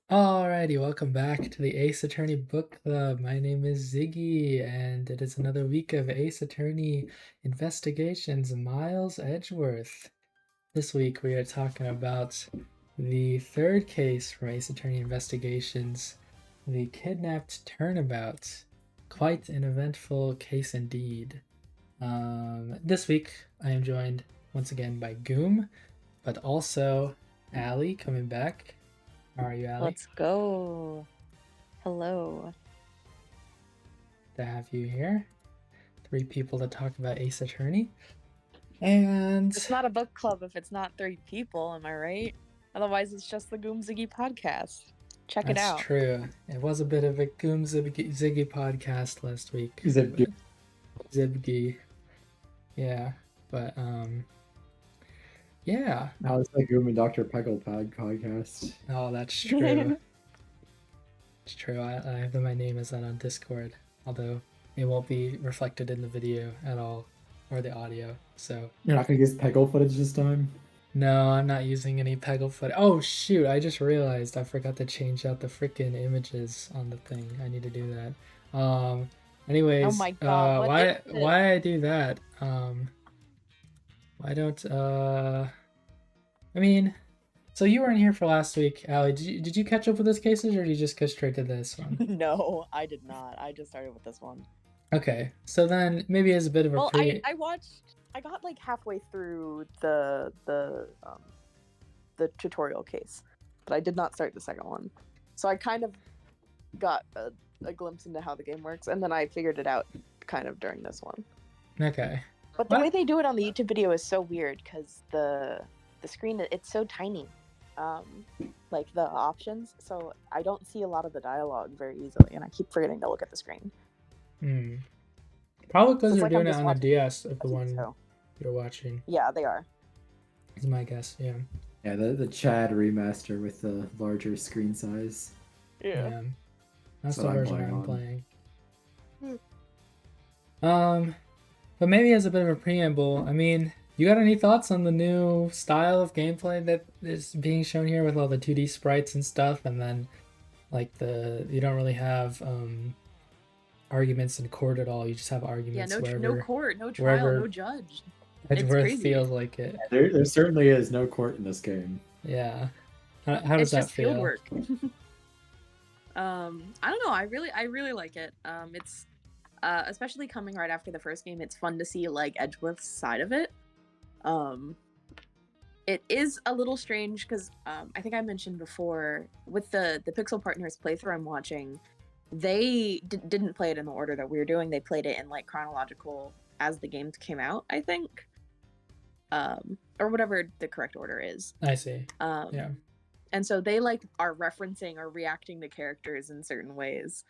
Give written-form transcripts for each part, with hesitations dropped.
Alrighty, welcome back to the Ace Attorney Book Club. My name is Ziggy, and it is another week of Ace Attorney Investigations, Miles Edgeworth. This week we are talking about the third case from Ace Attorney Investigations, the Kidnapped Turnabout. Quite an eventful case indeed. This week I am joined once again by Goomb, but also Allie coming back. How are you, Allie? Let's go. Hello. To have you here. 3 people to talk about Ace Attorney. And It's not a book club if it's not 3 people, am I right? Otherwise, it's just the Goomb Ziggy podcast. Check it out. that's true. It was a bit of a Goomb Ziggy podcast last week. Zibgy. Zibgy. Yeah. But yeah. Now it's like Goomb and Dr. Peggle podcast. Oh, that's true. It's true. I have my name as that on Discord, although it won't be reflected in the video at all, or the audio. So You're not gonna use Peggle footage this time? no, I'm not using any Peggle footage. Oh shoot, I just realized I forgot to change out the freaking images on the thing. I need to do that. Anyways, Oh my God, why I do that? Why don't I mean, so you weren't here for last week, Allie. Did you catch up with those cases, or did you just go straight to this one? No, I did not. I just started with this one. Okay, so then maybe as a bit of a Well, I got like halfway through the tutorial case, but I did not start the second one. So I kind of got a glimpse into how the game works, and then I figured it out kind of during this one. Okay. But the way they do it on the YouTube video is so weird because the screen, it's so tiny, like the options. So I don't see a lot of the dialogue very easily, and I keep forgetting to look at the screen. Probably because So it's they're like doing I'm it just on the watching DS of the a one show. you're watching. Yeah, they are. Is my guess. Yeah. Yeah, the Chad remaster with the larger screen size. Yeah. That's So the I'm version playing I'm on. playing. But maybe as a bit of a preamble, I mean, you got any thoughts on the new style of gameplay that is being shown here with all the 2D sprites and stuff, and then like you don't really have arguments in court at all. You just have arguments wherever. No court, no trial, wherever no judge. Edgeworth crazy. feels like it. There certainly is no court in this game. Yeah. How does that just feel? Field work. I don't know. I really like it. It's especially coming right after the first game. It's fun to see like Edgeworth's side of it. It is a little strange because I think I mentioned before with the Pixel Partners playthrough I'm watching, they didn't play it in the order that we were doing. They played it in like chronological as the games came out, I think, or whatever the correct order is. I see. Yeah. And so they like are referencing or reacting to characters in certain ways.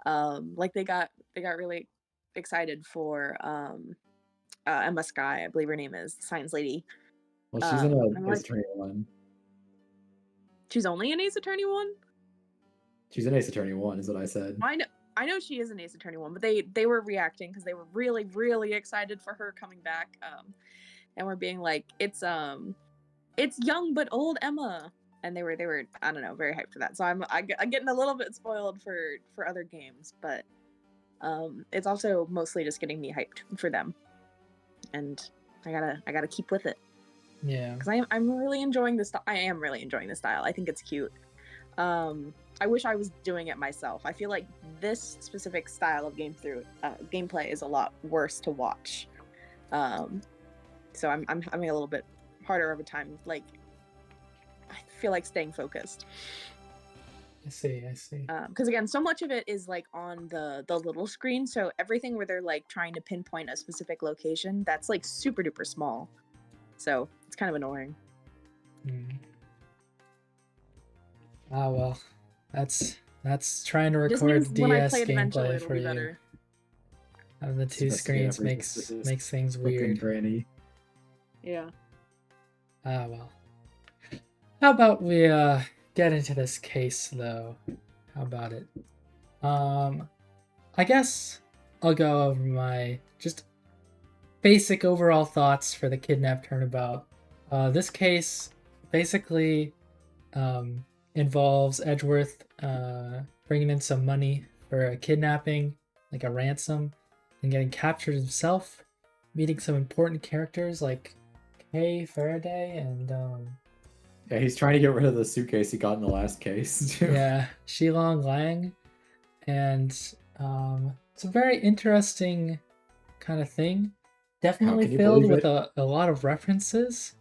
Like they got really excited for Emma Skye, I believe her name is, the science lady. Well, she's in a Ace Attorney 1. She's only in Ace Attorney 1? She's in Ace Attorney 1 is what I said. I know she is in Ace Attorney 1, but they were reacting because they were really, really excited for her coming back. And we're being like, it's young but old Emma. And they were I don't know, very hyped for that. So I'm getting a little bit spoiled for other games, but it's also mostly just getting me hyped for them, and I gotta keep with it. Yeah, because I'm really enjoying this. I am really enjoying the style. I think it's cute. I wish I was doing it myself. I feel like this specific style of gameplay is a lot worse to watch. So I'm having a little bit harder of a time. Like, I feel like staying focused. I see. Because again, so much of it is like on the little screen. So everything where they're like trying to pinpoint a specific location, that's like super duper small. So it's kind of annoying. Ah, well, that's trying to record DS gameplay for you. Better. Having the 2 screens makes things weird. Granny. Yeah. Ah, well. How about we get into this case, though? How about it? I guess I'll go over my just basic overall thoughts for the Kidnapped Turnabout. This case, basically, involves Edgeworth bringing in some money for a kidnapping, like a ransom, and getting captured himself, meeting some important characters like Kay Faraday and Yeah, he's trying to get rid of the suitcase he got in the last case, too. yeah, Shilong Lang, and it's a very interesting kind of thing. Definitely can you filled believe with it? a lot of references.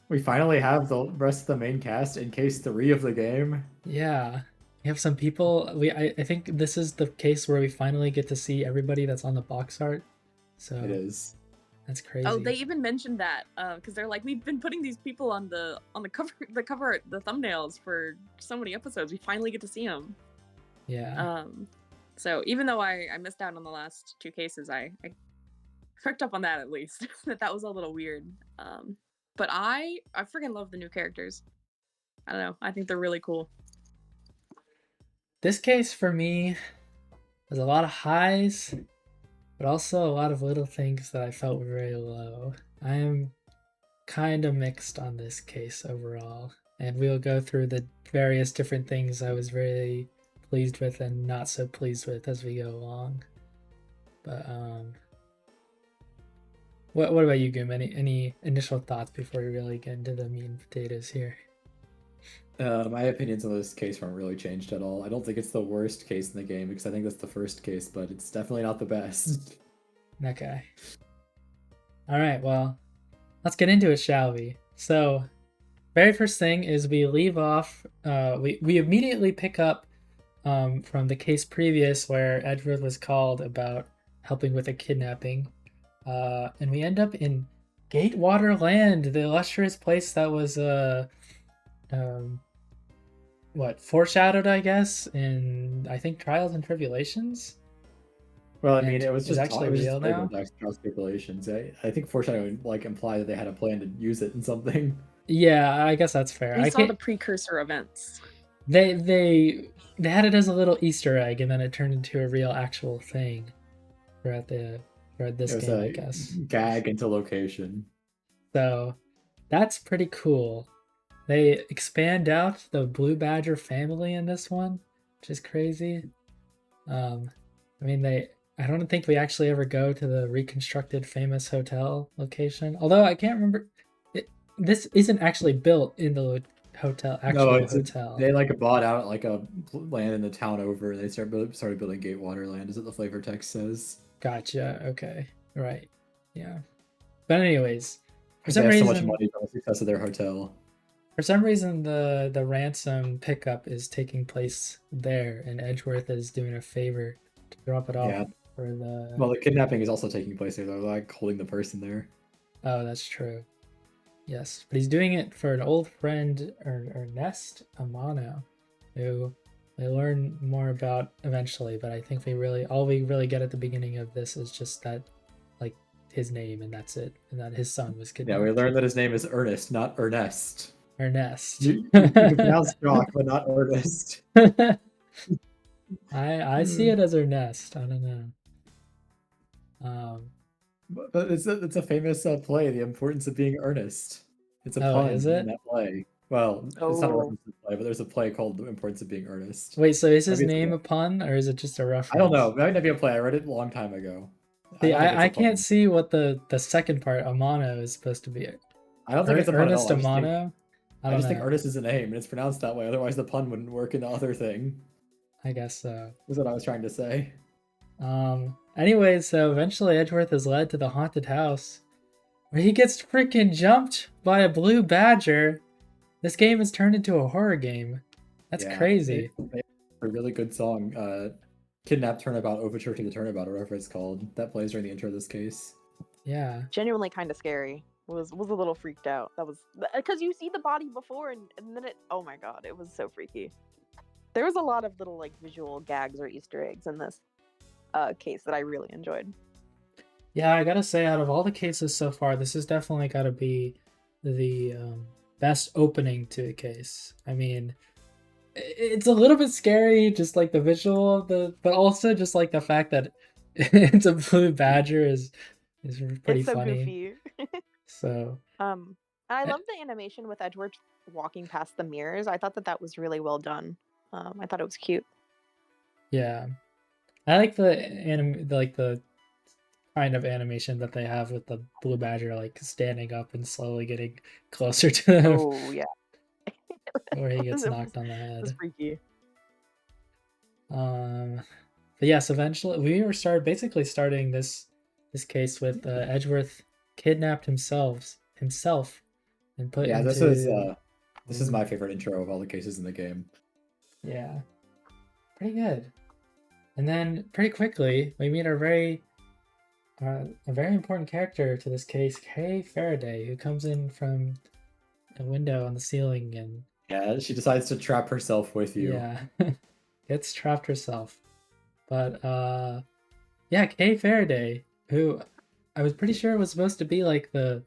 We finally have the rest of the main cast in case 3 of the game. Yeah, we have some people. I think this is the case where we finally get to see everybody that's on the box art. So It is. that's crazy. Oh, they even mentioned that because they're like, we've been putting these people on the cover, the thumbnails for so many episodes. We finally get to see them. Yeah. So even though I missed out on the last 2 cases, I picked up on that at least. that was a little weird. But I freaking love the new characters. I don't know. I think they're really cool. This case for me was a lot of highs, but also a lot of little things that I felt were very low. I am kind of mixed on this case overall, and we'll go through the various different things I was really pleased with and not so pleased with as we go along. But what about you, Goom? Any initial thoughts before we really get into the meat and potatoes here? My opinions on this case weren't really changed at all. I don't think it's the worst case in the game because I think that's the first case, but it's definitely not the best. Okay. All right, well, let's get into it, shall we? So, very first thing is we leave off, we immediately pick up from the case previous where Edgeworth was called about helping with a kidnapping. And we end up in Gatewater Land, the illustrious place that was foreshadowed, I guess, in I think Trials and Tribulations. Well, I mean, it was It's just actually real now. Trials Tribulations. I think foreshadowing implied that they had a plan to use it in something. Yeah, I guess that's fair. We saw the precursor events. They had it as a little Easter egg, and then it turned into a real actual thing throughout this game, I guess. Gag into location. So that's pretty cool. They expand out the Blue Badger family in this one, which is crazy. I mean, I don't think we actually ever go to the reconstructed famous hotel location. Although I can't remember, this isn't actually built in the hotel. They bought out a land in the town over, and they started building Gatewater Land, is what the flavor text says. Gotcha. Okay. Right. Yeah. But anyways, for some reason, so much money from the success of their hotel. For some reason, the ransom pickup is taking place there, and Edgeworth is doing a favor to drop it off for the. Well, the kidnapping is also taking place there. They're holding the person there. Oh, that's true. Yes, but he's doing it for an old friend, Ernest Amano, who we learn more about eventually. But I think all we really get at the beginning of this is just that, his name, and that's it, and that his son was kidnapped. Yeah, we learned that his name is Ernest, not Ernest. Ernest. You can pronounce Jock, but not Ernest. I see it as Ernest. I don't know. But it's a famous play, The Importance of Being Earnest. It's a pun in that play. Well, it's not a reference to the play, but there's a play called The Importance of Being Earnest. Wait, so is his name a pun, or is it just a reference? I don't know. It might not be a play. I read it a long time ago. See, I can't see what the second part, Amano, is supposed to be. I don't think it's a pun Ernest at all. Amano? I just think Ernest is a name, and it's pronounced that way. Otherwise, the pun wouldn't work in the other thing. I guess so. That's what I was trying to say. Anyways, so eventually Edgeworth is led to the haunted house, where he gets freaking jumped by a blue badger. This game has turned into a horror game. That's crazy. They a really good song, Kidnapped Turnabout, Overture to the Turnabout, or whatever it's called. That plays during the intro of this case. Yeah. Genuinely kind of scary. Was a little freaked out. That was because you see the body before, and then oh my god, it was so freaky. There was a lot of little visual gags or Easter eggs in this case that I really enjoyed. Yeah, I gotta say, out of all the cases so far, this has definitely got to be the best opening to a case. I mean, it's a little bit scary, just the visual of but also just the fact that it's a blue badger is pretty it's so funny. Goofy. So I love the animation with Edgeworth walking past the mirrors. I thought that was really well done. I thought it was cute. Yeah, I like the kind of animation that they have with the blue badger like standing up and slowly getting closer to them. Oh yeah, where he gets knocked on the it was head. freaky. But yes, eventually we were basically starting this case with Edgeworth kidnapped himself and put Yeah, into. this is my favorite intro of all the cases in the game. Yeah, pretty good. And then pretty quickly we meet a very important character to this case, Kay Faraday, who comes in from a window on the ceiling and yeah, she decides to trap herself with you. Yeah, gets trapped herself. But yeah, Kay Faraday, who I was pretty sure was supposed to be like the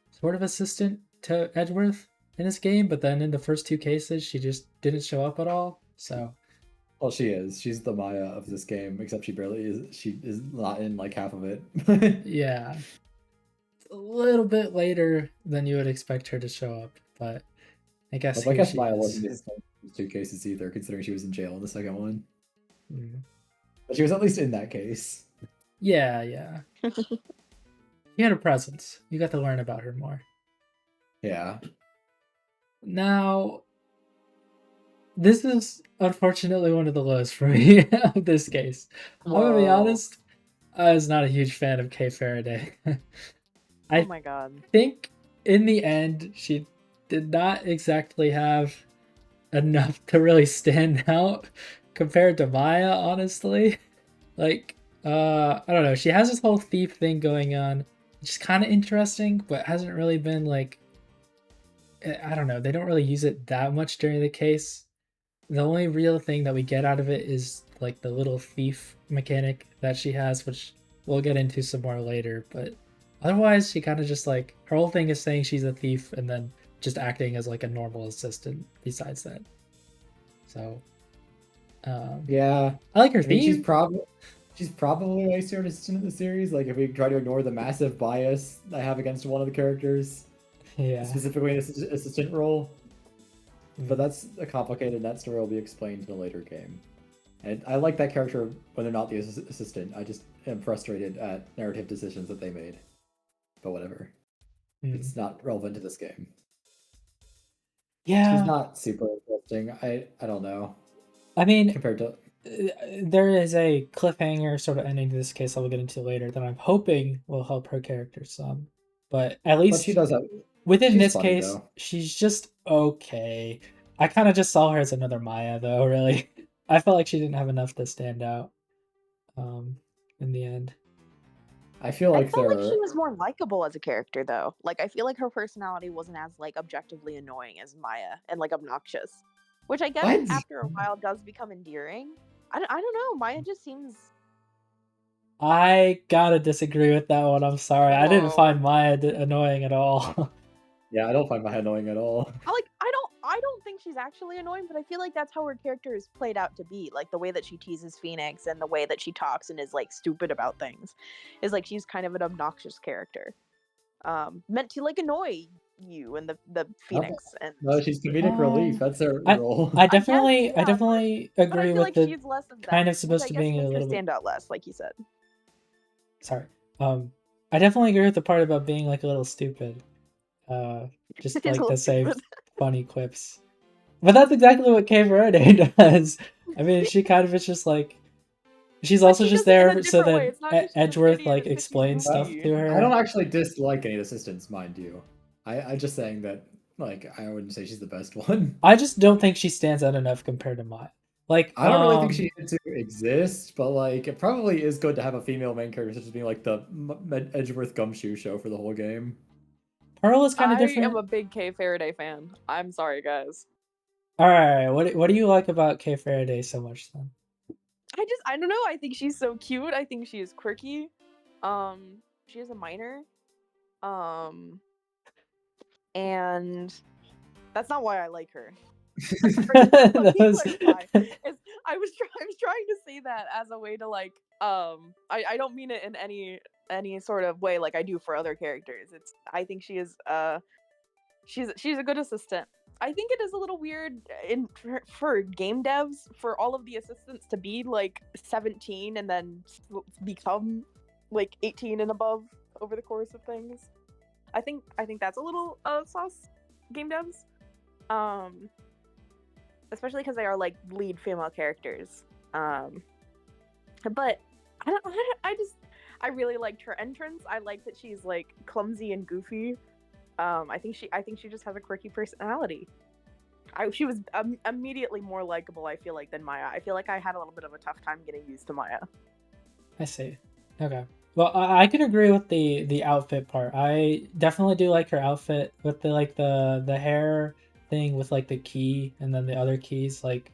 sort of assistant to Edgeworth in this game, but then in the first two cases she just didn't show up at all. So well, she is. She's the Maya of this game, except she barely is. She is not in like half of it. yeah, it's a little bit later than you would expect her to show up, but I guess But I guess she Maya is. wasn't in those two cases either, considering she was in jail in the second one. Mm. But she was at least in that case. Yeah. She had a presence. You got to learn about her more. Yeah. Now, this is unfortunately one of the lows for me of this case. I'm gonna be honest, I was not a huge fan of Kay Faraday. Oh my god. I think in the end, she did not exactly have enough to really stand out compared to Maya, honestly. Like, I don't know. She has this whole thief thing going on, which is kind of interesting, but hasn't really been like, I don't know. They don't really use it that much during the case. The only real thing that we get out of it is like the little thief mechanic that she has, which we'll get into some more later. But otherwise, she kind of just like her whole thing is saying she's a thief and then just acting as like a normal assistant besides that. So, yeah, I like her theme. She's probably a waste assistant in the series. Like if we try to ignore the massive bias I have against one of the characters, yeah, specifically an assistant role. But that's a complicated. That story will be explained in a later game. And I like that character when they're not the assistant. I just am frustrated at narrative decisions that they made. But whatever. It's not relevant to this game. Yeah. She's not super interesting. I don't know. I mean, compared to there is a cliffhanger sort of ending to this case I'll get into later that I'm hoping will help her character some. But at least she does have, within this case, though. She's just okay. I kind of just saw her as another Maya, though, really. I felt like she didn't have enough to stand out in the end. I felt like she was more likable as a character, though. Like, I feel like her personality wasn't as, like, objectively annoying as Maya and, like, obnoxious. Which I guess after a while does become endearing. I don't know. Maya just seems... I gotta disagree with that one. I'm sorry. Whoa. I didn't find Maya annoying at all. Yeah, I don't find Maya annoying at all. I don't think she's actually annoying, but I feel like that's how her character is played out to be. Like, the way that she teases Phoenix and the way that she talks and is, like, stupid about things. Is, like, she's kind of an obnoxious character. Meant to, like, annoy you and the Phoenix. And no, she's comedic relief. That's her role. I definitely agree with like the she's less of that, kind of supposed to be a little stand out less, like you said. Sorry. I definitely agree with the part about being like a little stupid. Just like to say funny quips. But that's exactly what Kay Faraday does. I mean, she kind of is just like she's also just there so that Edgeworth like explains stuff to her. I don't actually dislike any assistants, mind you. I'm just saying that like I wouldn't say she's the best one. I just don't think she stands out enough compared to Maya. Like I don't really think she needs to exist, but like it probably is good to have a female main character, such as being like the Edgeworth gumshoe show for the whole game. Pearl is kind of different. I am a big Kay Faraday fan. I'm sorry, guys. All right, what do you like about Kay Faraday so much then? I don't know. I think she's so cute. I think she is quirky. She is a minor. And that's not why I like her. I was trying to say that as a way to like I don't mean it in any sort of way like I do for other characters. I think she is she's a good assistant. I think it is a little weird for game devs for all of the assistants to be like 17 and then become like 18 and above over the course of things. I think that's a little sauce, game devs. Especially because they are like lead female characters. But I really liked her entrance. I like that she's like clumsy and goofy. I think she just has a quirky personality. She was immediately more likable, I feel like, than Maya. I feel like I had a little bit of a tough time getting used to Maya. I see. Okay. Well, I can agree with the outfit part. I definitely do like her outfit with the hair thing with like the key and then the other keys like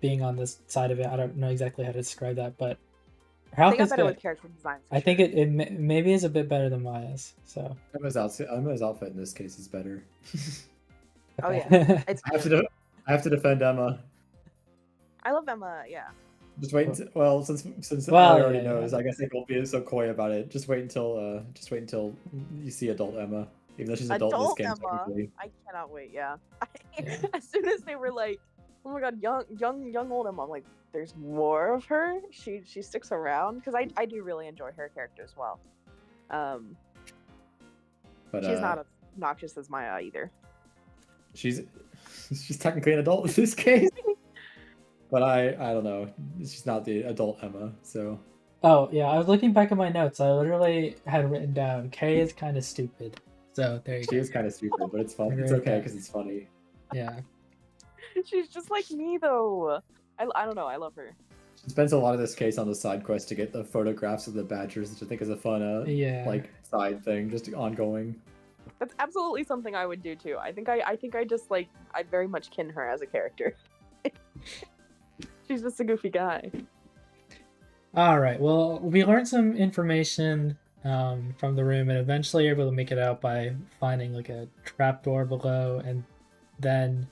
being on this side of it. I don't know exactly how to describe that, but her They got outfit's better good. with character design. I think it maybe is a bit better than Maya's. So Emma's outfit in this case is better. Oh okay. yeah, it's. I have to defend Emma. I love Emma. Yeah. Just wait until, well, since Well, Allie already yeah, knows, yeah. I guess I won't be so coy about it. Just wait until you see adult Emma, even though she's adult in this game. Emma. Technically. I cannot wait. Yeah. As soon as they were like, "Oh my god, young old Emma," I'm like, "There's more of her." She sticks around because I do really enjoy her character as well. But she's not as obnoxious as Maya either. She's technically an adult in this case. But I don't know. She's not the adult Emma, so. Oh yeah, I was looking back at my notes. I literally had written down Kay is kind of stupid. So there you go. She is kind of stupid, but it's fun. It's okay because it's funny. Yeah. She's just like me though. I don't know. I love her. She spends a lot of this case on the side quest to get the photographs of the badgers, which I think is a fun like side thing, just ongoing. That's absolutely something I would do too. I think I just like I very much kin her as a character. She's just a goofy guy. All right. Well, we learned some information from the room, and eventually able to make it out by finding like a trapdoor below, and then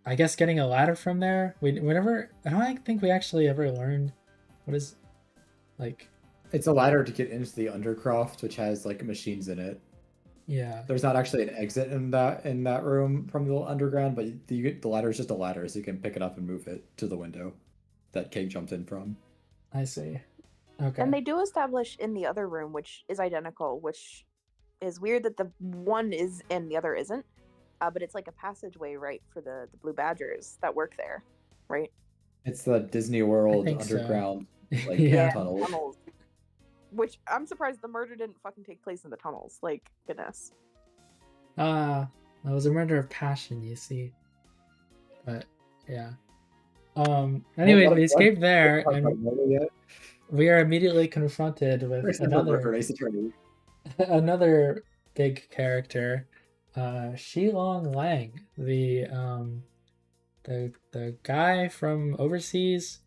I guess getting a ladder from there. I don't think we actually ever learned what is like. It's a ladder to get into the Undercroft, which has like machines in it. Yeah. There's not actually an exit in that room from the underground, but the ladder is just a ladder, so you can pick it up and move it to the window that Kate jumped in from. I see. Okay. And they do establish in the other room, which is identical, which is weird that the one is and the other isn't. But it's like a passageway, right, for the Blue Badgers that work there, right? It's the Disney World underground tunnels. Which I'm surprised the murder didn't fucking take place in the tunnels. Like, goodness. That was a murder of passion, you see. But yeah. Anyways, we escaped there, and we are immediately confronted with another big character, Shilong Lang, the guy from overseas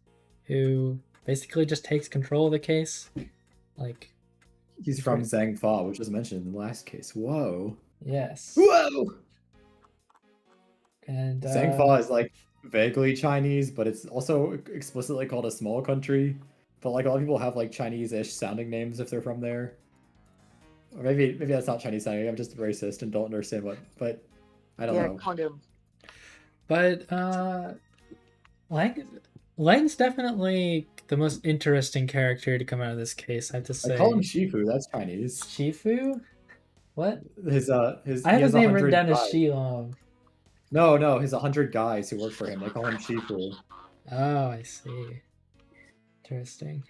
who basically just takes control of the case. Like, he's from Zhangfa, which was mentioned in the last case. Whoa. Yes. Whoa. And Zhangfa is like vaguely Chinese, but it's also explicitly called a small country. But like a lot of people have like Chinese-ish sounding names if they're from there. Or maybe that's not Chinese sounding. I'm just racist and don't understand what. But I don't know. Condom. But Lang's definitely the most interesting character to come out of this case, I have to say. I call him Shifu. That's Chinese. Shifu? What? His I have his name written down as Shilong. No, his 100 guys who work for him. They call him Shifu. Oh, I see. Interesting.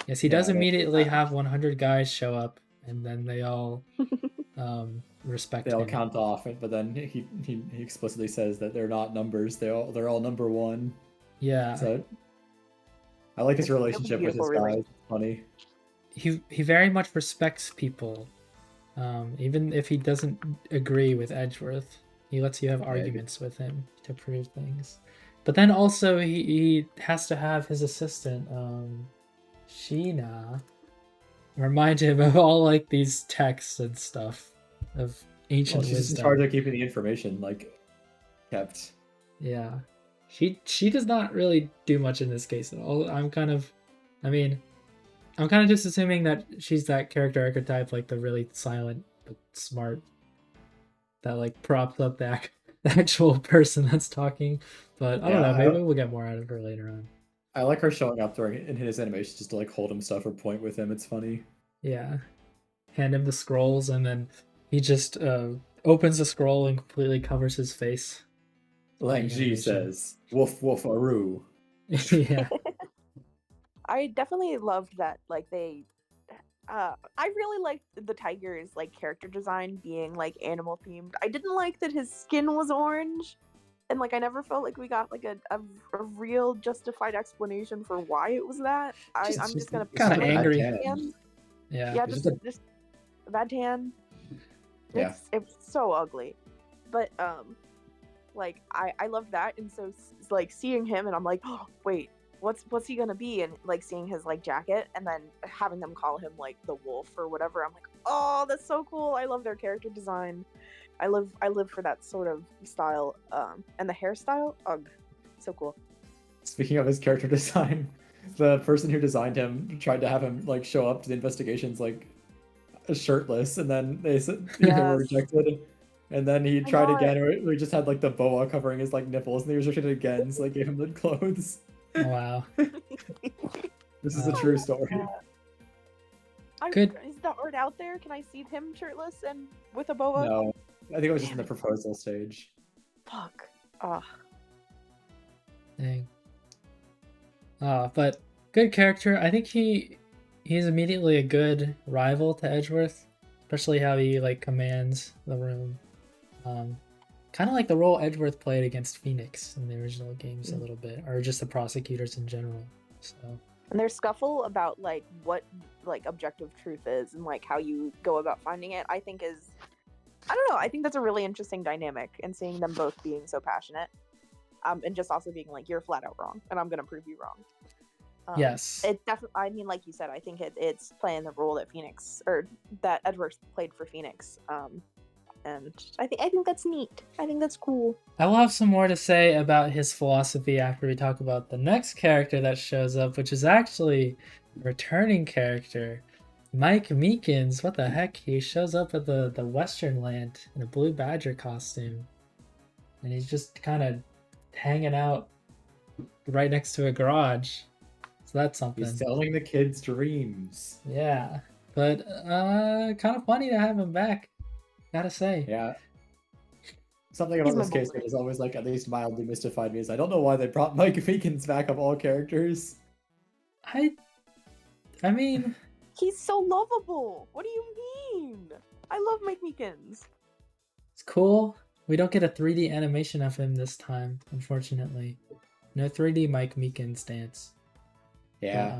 Yes, he does immediately have 100 guys show up, and then they all respect him. They all count off, but then he explicitly says that they're not numbers. They're all number one. Yeah. So I like his relationship with his guys. It's funny. He very much respects people, even if he doesn't agree with Edgeworth. He lets you have arguments with him to prove things. But then also he has to have his assistant, Sheena, remind him of all like these texts and stuff of ancient wisdom. She's in charge of keeping the information like kept. Yeah. She does not really do much in this case at all. I'm kind of just assuming that she's that character archetype, like the really silent but smart. That like props up the actual person that's talking. But I don't know. Maybe we'll get more out of her later on. I like her showing up in his animations just to like hold him stuff or point with him. It's funny. Yeah. Hand him the scrolls, and then he just opens the scroll and completely covers his face. Lang Ji says, "Woof woof aru." Yeah. I definitely loved that. Like I really liked the tiger's like character design being like animal themed. I didn't like that his skin was orange, and like I never felt like we got like a real justified explanation for why it was that. I'm just gonna kind of angry. Yeah, just a bad tan. It's so ugly, but like I love that, and so like seeing him, and I'm like, oh wait, what's he gonna be? And like seeing his like jacket, and then having them call him like the wolf or whatever, I'm like, oh, that's so cool. I love their character design. I live for that sort of style, and the hairstyle, ugh, so cool. Speaking of his character design, the person who designed him tried to have him like show up to the investigations like shirtless, and then they were rejected. And then he tried again, or we just had like the boa covering his like nipples, and they rejected it again, so they gave him the clothes. Wow. This is a true story. Good. Is the art out there? Can I see him shirtless and with a boa? No, I think it was just in the proposal stage. Fuck. Dang. But good character. I think he's immediately a good rival to Edgeworth, especially how he like commands the room. Kind of like the role Edgeworth played against Phoenix in the original games a little bit, or just the prosecutors in general. So. And their scuffle about like what like objective truth is and like how you go about finding it, I think is, I don't know, I think that's a really interesting dynamic, and seeing them both being so passionate, and just also being like, you're flat out wrong, and I'm gonna prove you wrong. Yes. It definitely. I mean, like you said, I think it's playing the role that that Edgeworth played for Phoenix. And I think that's neat. I think that's cool. I will have some more to say about his philosophy after we talk about the next character that shows up, which is actually a returning character, Mike Meekins. What the heck? He shows up at the Western Land in a blue badger costume, and he's just kind of hanging out right next to a garage. So that's something. He's selling the kids' dreams. Yeah, but kind of funny to have him back. Gotta say. Yeah. Something about this case that is always like at least mildly mystified me is I don't know why they brought Mike Meekins back of all characters. I mean, he's so lovable. What do you mean? I love Mike Meekins. It's cool. We don't get a 3D animation of him this time, unfortunately. No 3D Mike Meekins dance. Yeah.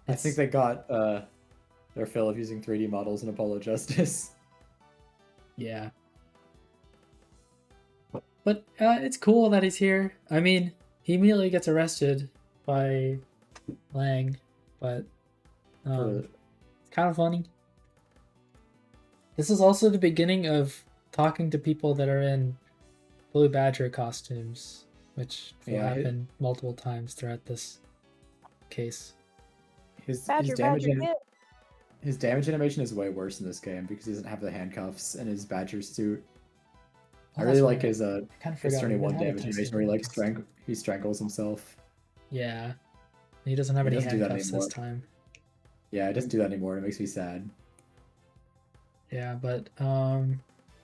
But, I think they got their fill of using 3D models in Apollo Justice. Yeah. But it's cool that he's here. I mean, he immediately gets arrested by Lang, but it's kind of funny. This is also the beginning of talking to people that are in Blue Badger costumes, which will happen multiple times throughout this case. His damage animation is way worse in this game because he doesn't have the handcuffs and his badger suit. I really like his Ace Attorney 1 damage animation where he like he strangles himself. Yeah. He doesn't have any handcuffs this time. Yeah, he doesn't do that anymore. It makes me sad. Yeah, but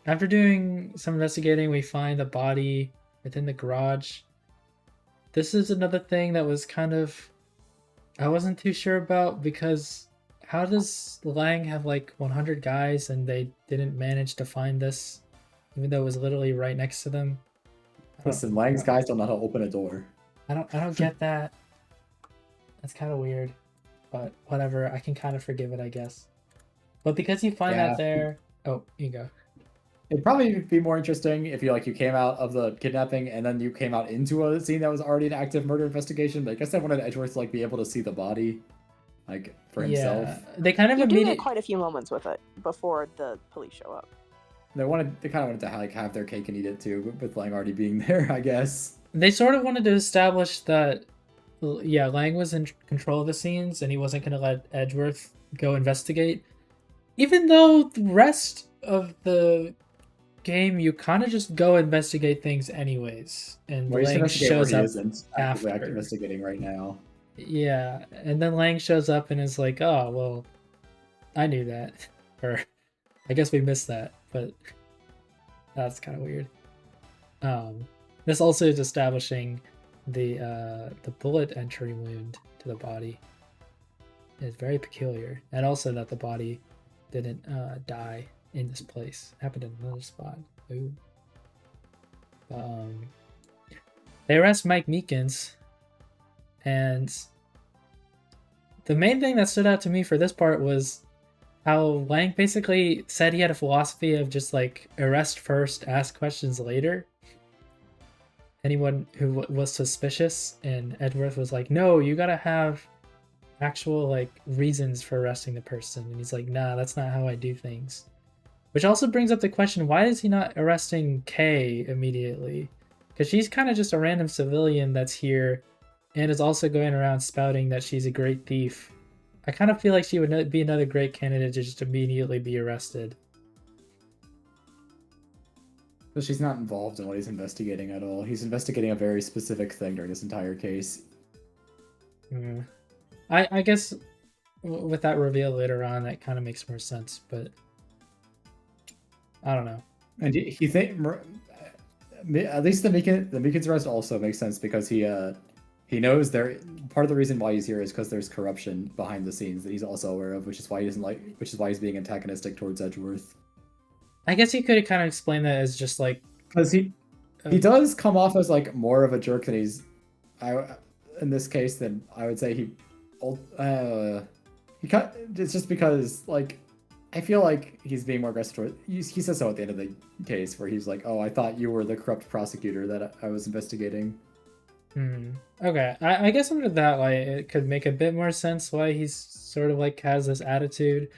after doing some investigating, we find a body within the garage. This is another thing that was kind of I wasn't too sure about, because how does Lang have like 100 guys and they didn't manage to find this, even though it was literally right next to them? Listen, Lang's guys don't know how to open a door. I don't get that. That's kind of weird, but whatever. I can kind of forgive it, I guess. But because you find that there, oh, you go. It'd probably be more interesting if you came out of the kidnapping and then you came out into a scene that was already an active murder investigation. But I guess I wanted Edgeworth to like be able to see the body, like for himself. Yeah, they kind of do get quite a few moments with it before the police show up. They kind of wanted to like have their cake and eat it too, with Lang already being there, I guess. They sort of wanted to establish that, yeah, Lang was in control of the scenes and he wasn't going to let Edgeworth go investigate. even though the rest of the game you kind of just go investigate things anyways, and Where he's Lang investigating where shows he up isn't actively after. investigating right now. Yeah, and then Lang shows up and is like, "Oh, well, I knew that," or I guess we missed that, but that's kind of weird. This also is establishing the bullet entry wound to the body is very peculiar, and also that the body didn't die in this place. It happened in another spot. Ooh. They arrest Mike Meekins, and the main thing that stood out to me for this part was how Lang basically said he had a philosophy of just like arrest first, ask questions later. Anyone who was suspicious, and Edgeworth was like, no, you gotta have actual like reasons for arresting the person, and he's like, nah, that's not how I do things. Which also brings up the question, why is he not arresting Kay immediately? Because she's kind of just a random civilian that's here and is also going around spouting that she's a great thief. I kind of feel like she would be another great candidate to just immediately be arrested. But she's not involved in what he's investigating at all. He's investigating a very specific thing during this entire case. I guess with that reveal later on, that kind of makes more sense, but I don't know. And you think at least the Meekins arrest also makes sense because he knows there. Part of the reason why he's here is because there's corruption behind the scenes that he's also aware of, which is why he doesn't like, which is why he's being antagonistic towards Edgeworth. I guess you could kind of explain that as just like because he does come off as like more of a jerk than he's. In this case, then I would say it's just because like I feel like he's being more aggressive toward. He says so at the end of the case where he's like, "Oh, I thought you were the corrupt prosecutor that I was investigating." Okay, I guess under that light, it could make a bit more sense why he's sort of like has this attitude.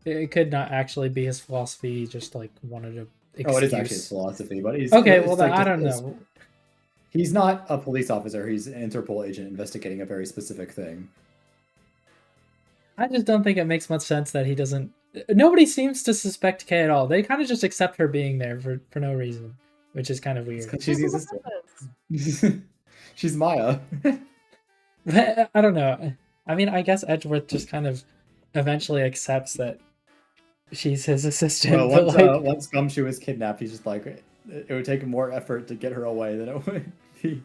It could not actually be his philosophy. He just like wanted to. Oh, it is actually his philosophy, but he's okay. Well, like, I don't know. He's not a police officer. He's an Interpol agent investigating a very specific thing. I just don't think it makes much sense that he doesn't. Nobody seems to suspect Kay at all. They kind of just accept her being there for no reason, which is kind of weird. She's the assistant. She's Maya. I don't know. I mean, I guess Edgeworth just kind of eventually accepts that she's his assistant. Well, once Gumshoe was kidnapped, he's just like, it would take more effort to get her away than it would be.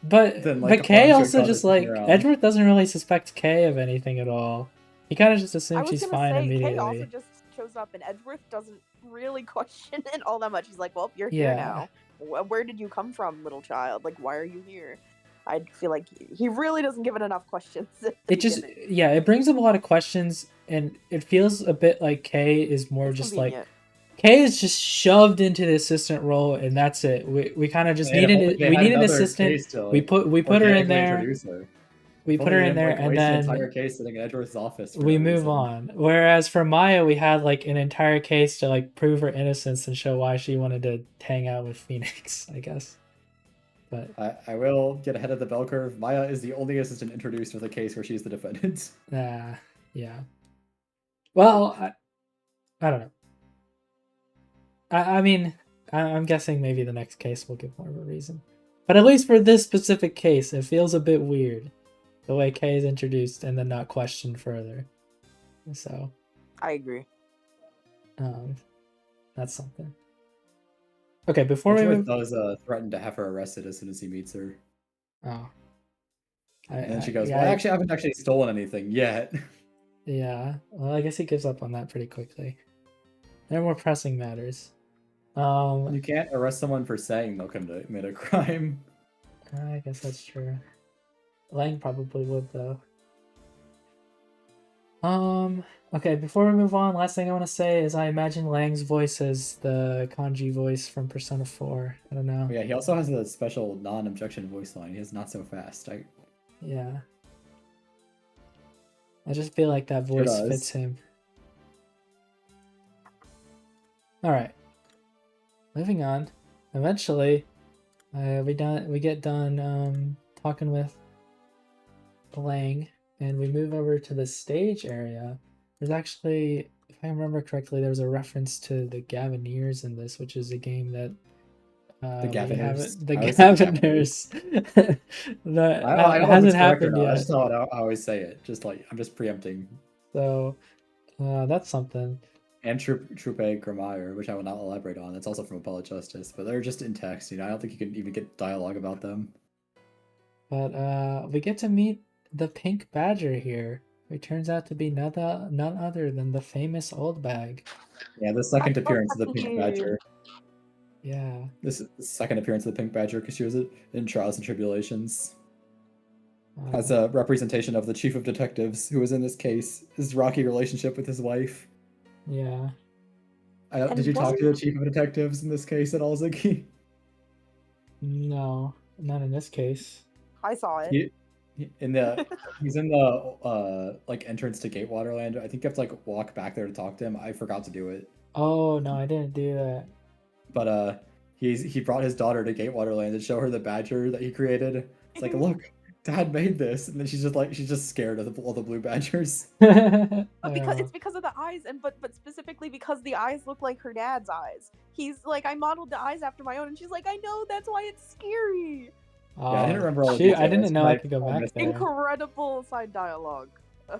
But Kay also just like Edgeworth doesn't really suspect Kay of anything at all. He kind of just assumes she's fine immediately. Kay also just shows up, and Edgeworth doesn't really question it all that much. He's like, "Well, you're here now. Where did you come from, little child? Like, why are you here?" I feel like he really doesn't give it enough questions. It brings up a lot of questions, and it feels a bit like Kay is more just convenient. Like Kay is just shoved into the assistant role, and that's it. We kind of just needed an assistant. We put her in there. We put her in there, and then entire case sitting in Edgeworth's office. We move on. Whereas for Maya, we had like an entire case to like prove her innocence and show why she wanted to hang out with Phoenix, I guess. But I will get ahead of the bell curve. Maya is the only assistant introduced with a case where she's the defendant. Yeah. Well, I don't know. I mean, I'm guessing maybe the next case will give more of a reason. But at least for this specific case, it feels a bit weird. The way Kay is introduced and then not questioned further. So. I agree. That's something. Okay, before we does threaten to have her arrested as soon as he meets her. Oh. And then she goes, well, I haven't actually stolen anything yet. Yeah, well, I guess he gives up on that pretty quickly. There are more pressing matters. You can't arrest someone for saying they'll commit a crime. I guess that's true. Lang probably would, though. Okay, before we move on, last thing I want to say is I imagine Lang's voice as the kanji voice from Persona 4. I don't know. Yeah, he also has a special non-objection voice line. He has not so fast. Yeah. I just feel like that voice fits him. Alright. Moving on. Eventually, we get done talking with Lang, and we move over to the stage area There's actually, if I remember correctly, there's a reference to the Gavineers in this, which is a game that The we Gaviners. haven't. The I always say Gaviners. I It don't know if it's hasn't correct or happened not. I yet. just know I always say it. Just like I'm just preempting. So that's something. And Troupe Grammar, which I will not elaborate on. That's also from Apollo Justice, but they're just in text. I don't think you can even get dialogue about them. But we get to meet the Pink Badger here, who turns out to be none other than the famous Old Bag. Yeah, the second appearance of the Pink Badger. Yeah. This is the second appearance of the Pink Badger because she was in Trials and Tribulations. As a representation of the chief of detectives who was in this case, his rocky relationship with his wife. Yeah. Did you talk to the chief of detectives in this case at all, Ziggy? No, not in this case. I saw it. He's in the like entrance to Gatewaterland. I think you have to like walk back there to talk to him. I forgot to do it. Oh no, I didn't do that. But he brought his daughter to Gatewaterland to show her the badger that he created. It's like, look, Dad made this, and then she's just scared of all the blue badgers. It's because of the eyes, but specifically because the eyes look like her dad's eyes. He's like, I modeled the eyes after my own, and she's like, I know, that's why it's scary. Yeah, I didn't remember all the Shoot, details. I didn't know I could go back there. Incredible side dialogue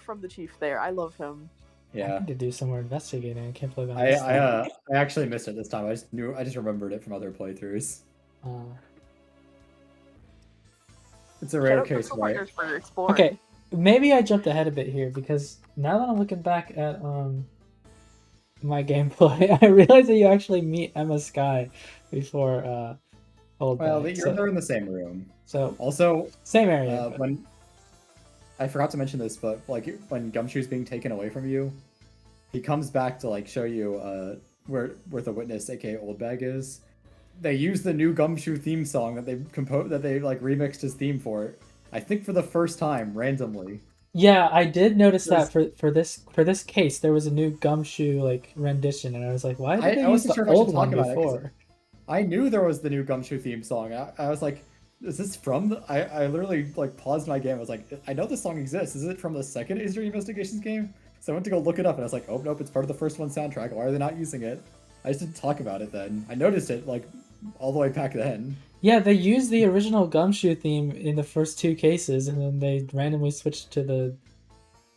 from the chief there. I love him. Yeah. I need to do some more investigating. I can't believe I actually missed it this time. I just remembered it from other playthroughs. It's a rare case, right? Okay, maybe I jumped ahead a bit here because now that I'm looking back at my gameplay, I realize that you actually meet Emma Skye before Old Bag. Well, they're in the same room. So also same area. When I forgot to mention this, but like when Gumshoe's being taken away from you, he comes back to like show you where the witness, aka Old Bag, is. They use the new Gumshoe theme song that they like remixed his theme for. I think for the first time randomly. Yeah, I did notice that for this case there was a new Gumshoe like rendition, and I was like, why did they use the old one before? I knew there was the new Gumshoe theme song. I was like, is this from the... I literally like paused my game. I was like, I know this song exists. Is it from the second Ace Attorney Investigations game? So I went to go look it up, and I was like, oh nope, it's part of the first one soundtrack. Why are they not using it? I just didn't talk about it then. I noticed it like all the way back then. Yeah, they used the original Gumshoe theme in the first two cases, and then they randomly switched to the...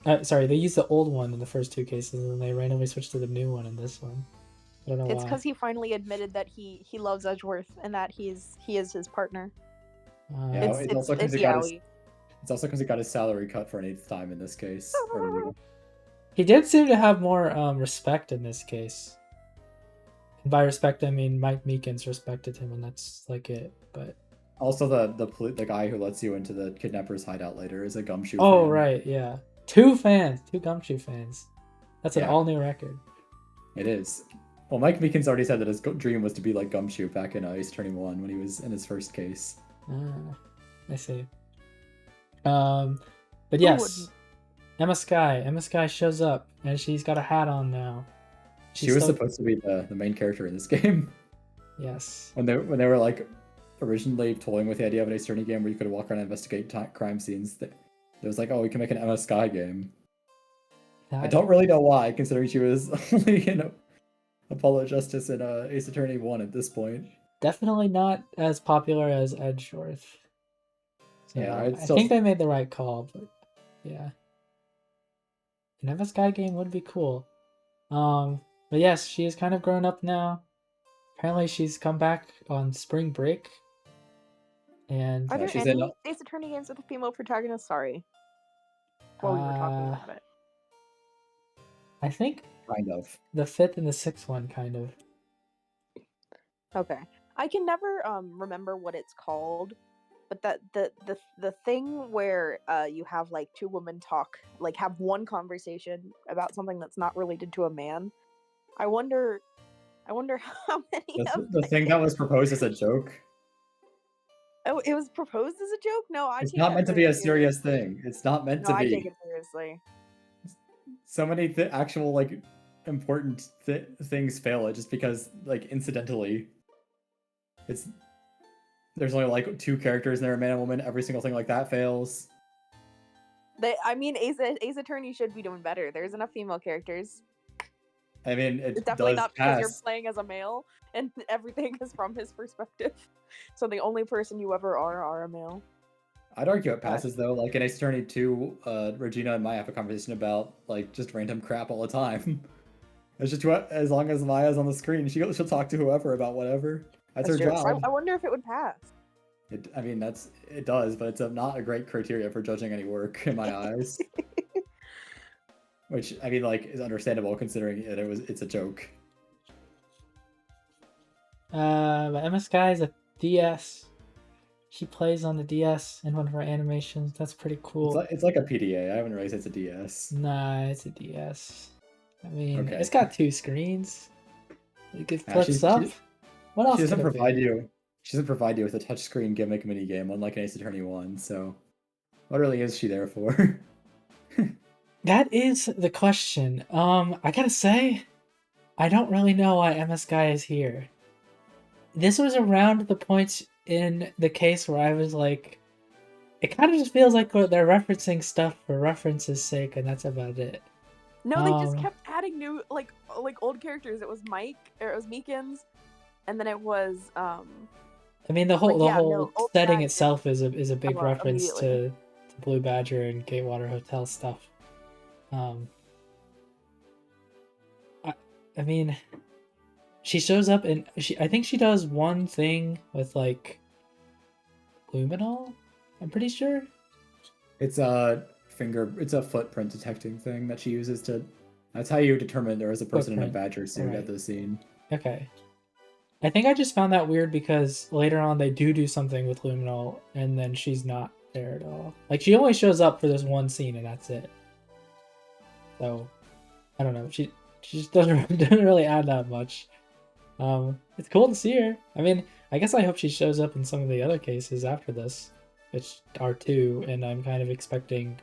they used the old one in the first two cases, and then they randomly switched to the new one in this one. I don't know why. It's because he finally admitted that he loves Edgeworth and that he is his partner. It's also because he got his salary cut for an 8th time in this case. He did seem to have more respect in this case. And by respect, I mean Mike Meekins respected him, and that's like it. But also the guy who lets you into the kidnapper's hideout later is a Gumshoe fan. Oh right, yeah, two Gumshoe fans. That's an all new record. It is. Well, Mike Meekins already said that his dream was to be like Gumshoe back in Ace Attorney 1 when he was in his first case. I see. But yes, Emma Skye shows up, and she's got a hat on now. She was supposed to be the main character in this game. Yes. When they were like originally toying with the idea of an Ace Attorney game where you could walk around and investigate crime scenes, there was like, oh, we can make an Emma Skye game. I don't really know why, considering she was only in Apollo Justice and Ace Attorney 1 at this point. Definitely not as popular as Edgeworth. So yeah, I think they made the right call, but yeah. An Emma Skye game would be cool. But yes, she is kind of grown up now. Apparently she's come back on spring break. And are there any Ace Attorney games with a female protagonist? Sorry. While we were talking about it. I think kind of. The 5th and the 6th one, kind of. Okay. I can never remember what it's called, but that the thing where you have like two women talk, like have one conversation about something that's not related to a man. I wonder how many the thing that was proposed as a joke. Oh, it was proposed as a joke? No, it's not meant to be a serious thing. It's not meant to be. I take it seriously. So many actual like important things fail it just because like incidentally there's only like 2 characters and they're a man and woman. Every single thing like that fails. I mean, Ace Attorney should be doing better. There's enough female characters. I mean, It's it definitely does not because you're pass. playing as a male and everything is from his perspective. So the only person you ever are a male. I'd argue it passes though. Like in Ace Attorney 2, Regina and Maya have a conversation about like just random crap all the time. It's just as long as Maya's on the screen, she'll talk to whoever about whatever. That's her true. job. I wonder if it would pass. I mean, it does, but it's not a great criteria for judging any work in my eyes. Which I mean, like, is understandable considering it's a joke. But Emma Sky is a DS. She plays on the DS in one of her animations. That's pretty cool. It's like a PDA. I haven't realized it's a DS. Nah, it's a DS. I mean, Okay. it's got 2 screens. It gets Yeah, flips up. What else? She doesn't could it provide be? you. She doesn't provide you with a touchscreen gimmick minigame, unlike an Ace Attorney 1. So, what really is she there for? That is the question. I gotta say, I don't really know why Emma Sky is here. This was around the point in the case where I was like, it kind of just feels like they're referencing stuff for reference's sake, and that's about it. No, they just kept adding new like old characters. It was Mike, or it was Meekins, and then it was I mean, the whole setting Bag itself is a big reference immediately. to Blue Badger and Gatewater Hotel stuff. I mean, she shows up and I think she does one thing with like luminol. I'm pretty sure. It's a footprint detecting thing that she uses to. That's how you determine there is a person in a badger suit at the scene. Okay. I think I just found that weird because later on they do something with luminol and then she's not there at all. Like she only shows up for this one scene and that's it. So I don't know. She just doesn't really add that much. It's cool to see her. I mean, I guess I hope she shows up in some of the other cases after this, which are 2, and I'm kind of expecting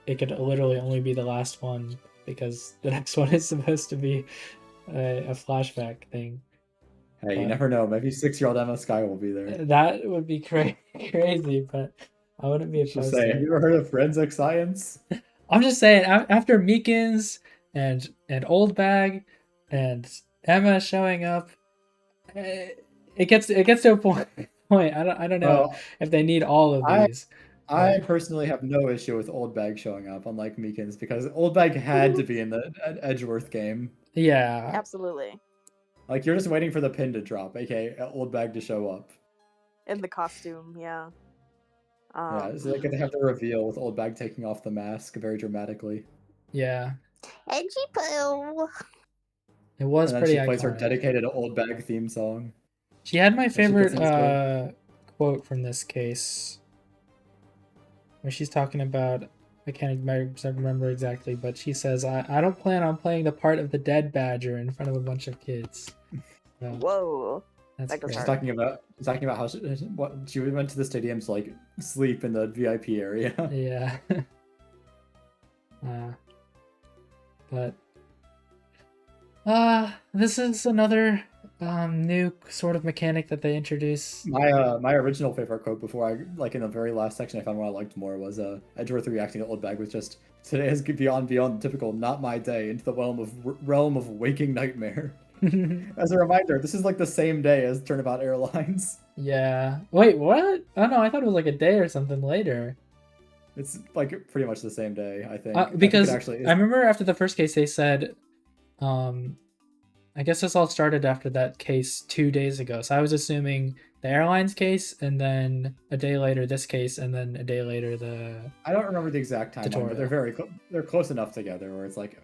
it could literally only be the last one because the next one is supposed to be a flashback thing. Hey, you never know. Maybe 6-year-old Emma Sky will be there. That would be crazy, but I wouldn't be opposed Just say, have you ever heard of forensic science? I'm just saying, after Meekins and Old Bag and Emma showing up, it gets to a point. I don't know if they need all of these. I personally have no issue with Old Bag showing up, unlike Meekins, because Old Bag had to be in the Edgeworth game. Yeah, absolutely. Like you're just waiting for the pin to drop, aka Old Bag to show up. In the costume, yeah. Yeah, so they get to have the reveal with Old Bag taking off the mask very dramatically. Yeah. Edgy poo. It was pretty iconic. She plays her dedicated Old Bag theme song. She had my favorite quote from this case, where she's talking about, I can't remember exactly, but she says, I don't plan on playing the part of the dead badger in front of a bunch of kids. So, whoa. That's she's talking about how she went to the stadium to like sleep in the VIP area. Yeah. But this is another new sort of mechanic that they introduce. My original favorite quote before in the very last section I found what I liked more was Edgeworth reacting to Old Bag with just, today is beyond typical, not my day, into the realm of waking nightmare. As a reminder, this is like the same day as Turnabout Airlines. Yeah. Wait, what? Oh no, I thought it was like a day or something later. It's like pretty much the same day, I think. Because I think I remember after the first case they said, I guess this all started after that case 2 days ago. So I was assuming the airlines case, and then a day later this case, and then a day later the. I don't remember the exact timeline, but they're close enough together where it's like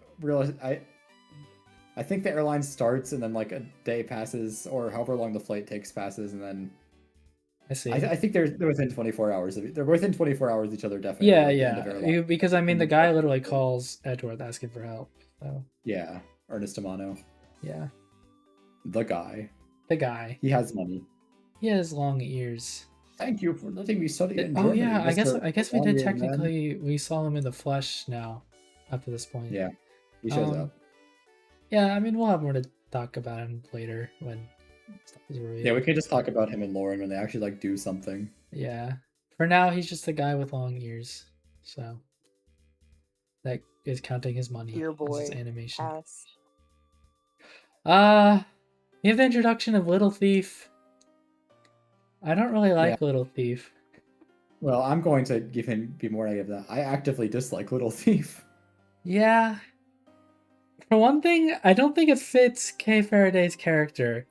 I think the airline starts and then like a day passes or however long the flight takes passes, and then I see. I think they're within 24 hours of they're within 24 hours of each other, definitely. Yeah. Because I mean the guy literally calls Edgeworth asking for help. So yeah, Ernest Amano. Yeah. The guy. He has money. He has long ears. Thank you for letting me study in Germany. Oh yeah, Mr. I guess we did technically we saw him in the flesh now, up to this point. Yeah. He shows up. Yeah, I mean we'll have more to talk about him later when stuff is revealed. Yeah, we can just talk about him and Lauren when they actually like do something. Yeah. For now he's just a guy with long ears. So that is counting his money. Dear This is boy. animation. Pass. We have the introduction of Little Thief. I don't really like Little Thief. Well, I'm going to be more negative than that. I actively dislike Little Thief. Yeah. For one thing, I don't think it fits Kay Faraday's character.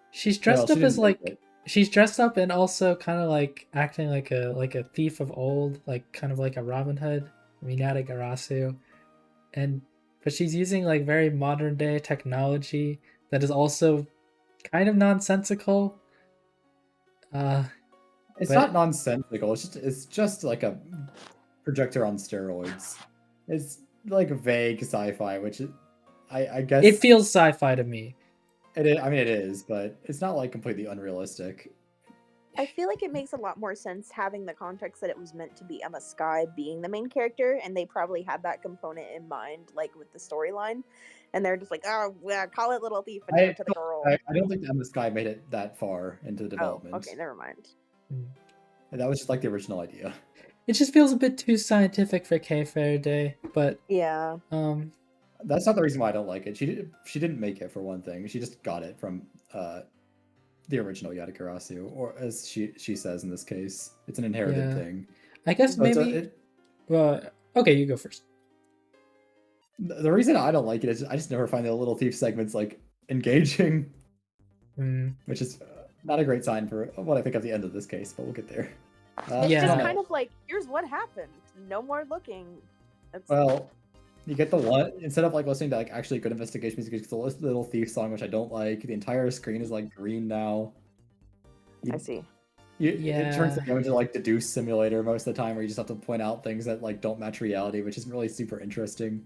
She's dressed Well, up she as didn't make like it. she's dressed up and also kind of like acting like a thief of old, like kind of like a Robin Hood, Minata Garasu, but she's using like very modern day technology that is also kind of nonsensical. It's But not nonsensical. It's just like a projector on steroids. It's like vague sci-fi, which I guess it feels sci-fi to me. it is. I mean, it is, but it's not like completely unrealistic. I feel like it makes a lot more sense having the context that it was meant to be Emma Skye being the main character, and they probably had that component in mind, like with the storyline. And they're just like, oh, yeah, call it Little Thief and give it to the girl. I don't think Emma Skye made it that far into the development. Oh, okay, never mind. And that was just like the original idea. It just feels a bit too scientific for Kay Faraday, but yeah. That's not the reason why I don't like it. She didn't make it for one thing. She just got it from the original Yadakarasu, or as she says in this case, it's an inherited thing. I guess So maybe. Well, okay, you go first. The reason I don't like it is I just never find the Little Thief segments like engaging, which is not a great sign for what I think of the end of this case. But we'll get there. It's just kind of like, here's what happened. No more looking. Well, you get the one instead of like listening to like actually good investigation music, you get the Little Thief song, which I don't like. The entire screen is like green now. I see. It turns the game into like Deduce Simulator most of the time, where you just have to point out things that like don't match reality, which isn't really super interesting.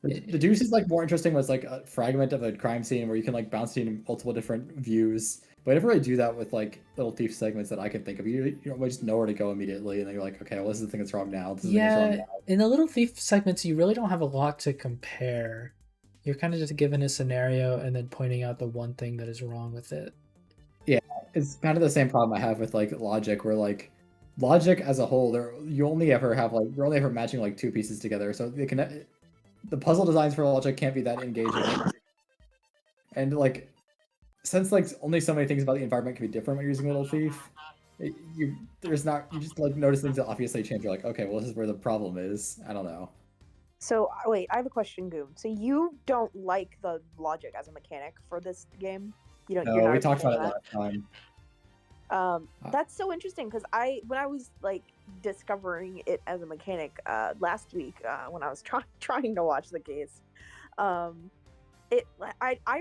Deduce is like more interesting when it's like a fragment of a crime scene where you can like bounce in multiple different views. But I never really do that with like Little Thief segments that I can think of. You don't just know where to go immediately, and then you're like, okay, well, this is the thing that's wrong now. This is the thing that's wrong now. In the Little Thief segments, you really don't have a lot to compare. You're kind of just given a scenario and then pointing out the one thing that is wrong with it. Yeah, it's kind of the same problem I have with like Logic, where like Logic as a whole, you're only ever matching like two pieces together, so the puzzle designs for Logic can't be that engaging. And like, since like only so many things about the environment can be different when you're using Little Thief, you just like notice things that obviously change. You're like, okay, well, this is where the problem is. I don't know. So wait, I have a question, Goomb. So you don't like the logic as a mechanic for this game? You don't. No, we talked about it last time. That's so interesting because when I was like discovering it as a mechanic last week when I was trying to watch the case, I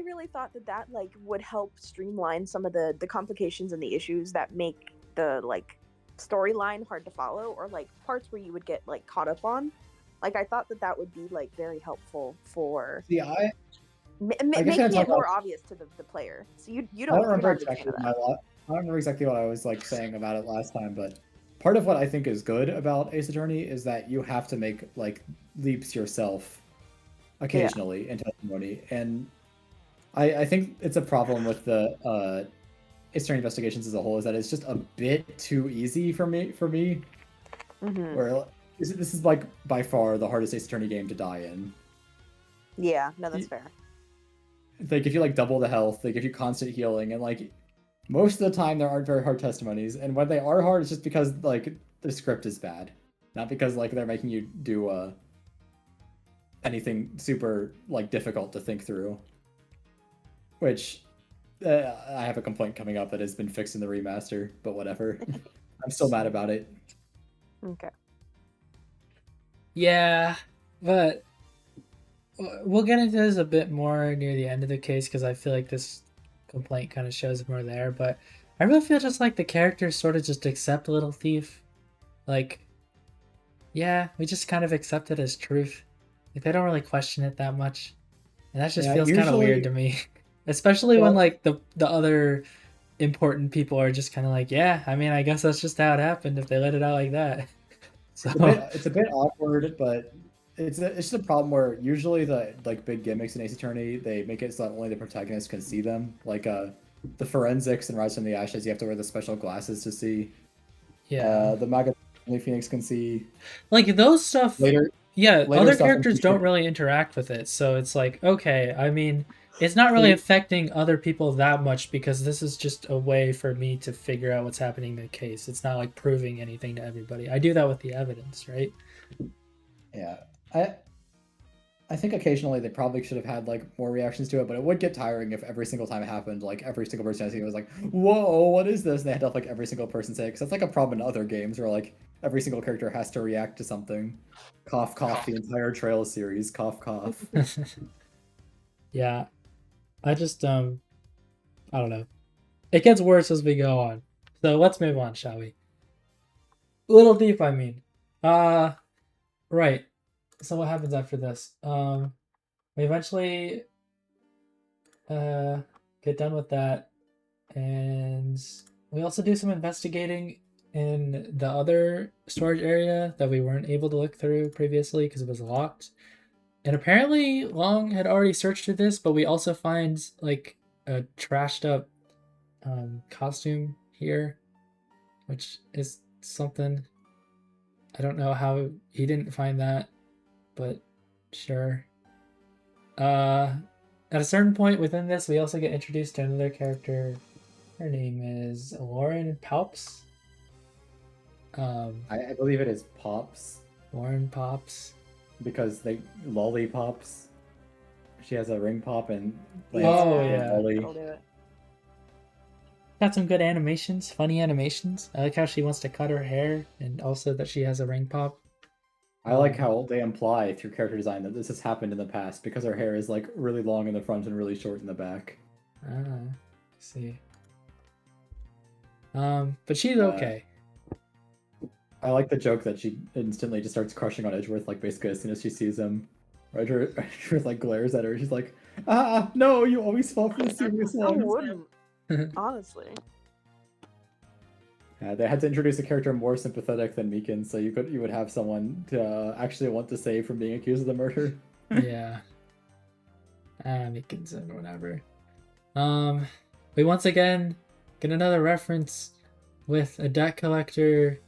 really thought that like would help streamline some of the complications and the issues that make the like storyline hard to follow, or like parts where you would get like caught up on. Like I thought that would be like very helpful for making it more obvious to the player. So you don't. I don't remember exactly what I was like saying about it last time, but part of what I think is good about Ace Attorney is that you have to make like leaps yourself occasionally in testimony, and I think it's a problem with the Ace Attorney investigations as a whole, is that it's just a bit too easy for me. Mm-hmm. Where this is like by far the hardest Ace Attorney game to die in. Yeah, no, that's fair. They give you like double the health, they give you constant healing, and like most of the time there aren't very hard testimonies, and when they are hard, it's just because like the script is bad, not because like they're making you do anything super like difficult to think through. Which I have a complaint coming up that has been fixed in the remaster, but whatever. I'm still mad about it. Okay. Yeah, but we'll get into this a bit more near the end of the case because I feel like this complaint kind of shows more there. But I really feel just like the characters sort of just accept Little Thief. Like, yeah, we just kind of accept it as truth. Like, they don't really question it that much. And that just feels kind of weird to me. Especially when like the other important people are just kind of like, yeah, I mean, I guess that's just how it happened if they let it out like that. So it's a bit awkward, but it's just a problem where usually the like big gimmicks in Ace Attorney, they make it so that only the protagonist can see them. Like the forensics in Rise from the Ashes, you have to wear the special glasses to see. Yeah. The only Phoenix can see. Like those stuff. Later, Yeah, later other stuff in characters future- don't really interact with it, so it's like, okay, I mean, it's not really See- affecting other people that much because this is just a way for me to figure out what's happening in the case. It's not like proving anything to everybody. I do that with the evidence, right? Yeah, I think occasionally they probably should have had like more reactions to it, but it would get tiring if every single time it happened, like every single person I see was like, "Whoa, what is this?" And they had to have like every single person say it, because that's like a problem in other games where like every single character has to react to something. Cough, cough. The entire Trail series. Cough, cough. Yeah, I just I don't know. It gets worse as we go on. So let's move on, shall we? A little deep, I mean. Right. So what happens after this? We eventually get done with that, and we also do some investigating in the other storage area that we weren't able to look through previously because it was locked. And apparently Long had already searched through this, but we also find like a trashed up costume here, which is something. I don't know how he didn't find that, but sure. At a certain point within this, we also get introduced to another character. Her name is Lauren Palps. I believe it is Pops Lauren Pops. because they lollipops. She has a ring pop and Oh, yeah. I'll do it. Got some good animations, funny animations. I like how she wants to cut her hair, and also that she has a ring pop. I like how they imply through character design that this has happened in the past because her hair is like really long in the front and really short in the back. Ah, I see. But she's okay. I like the joke that she instantly just starts crushing on Edgeworth, like basically as soon as she sees him. Edgeworth like glares at her. She's like, "Ah, no! You always fall for the serious I ones." wouldn't, honestly. They had to introduce a character more sympathetic than Meekin, so you would have someone to actually want to save from being accused of the murder. Yeah. Meekins and whatever. We once again get another reference with a debt collector,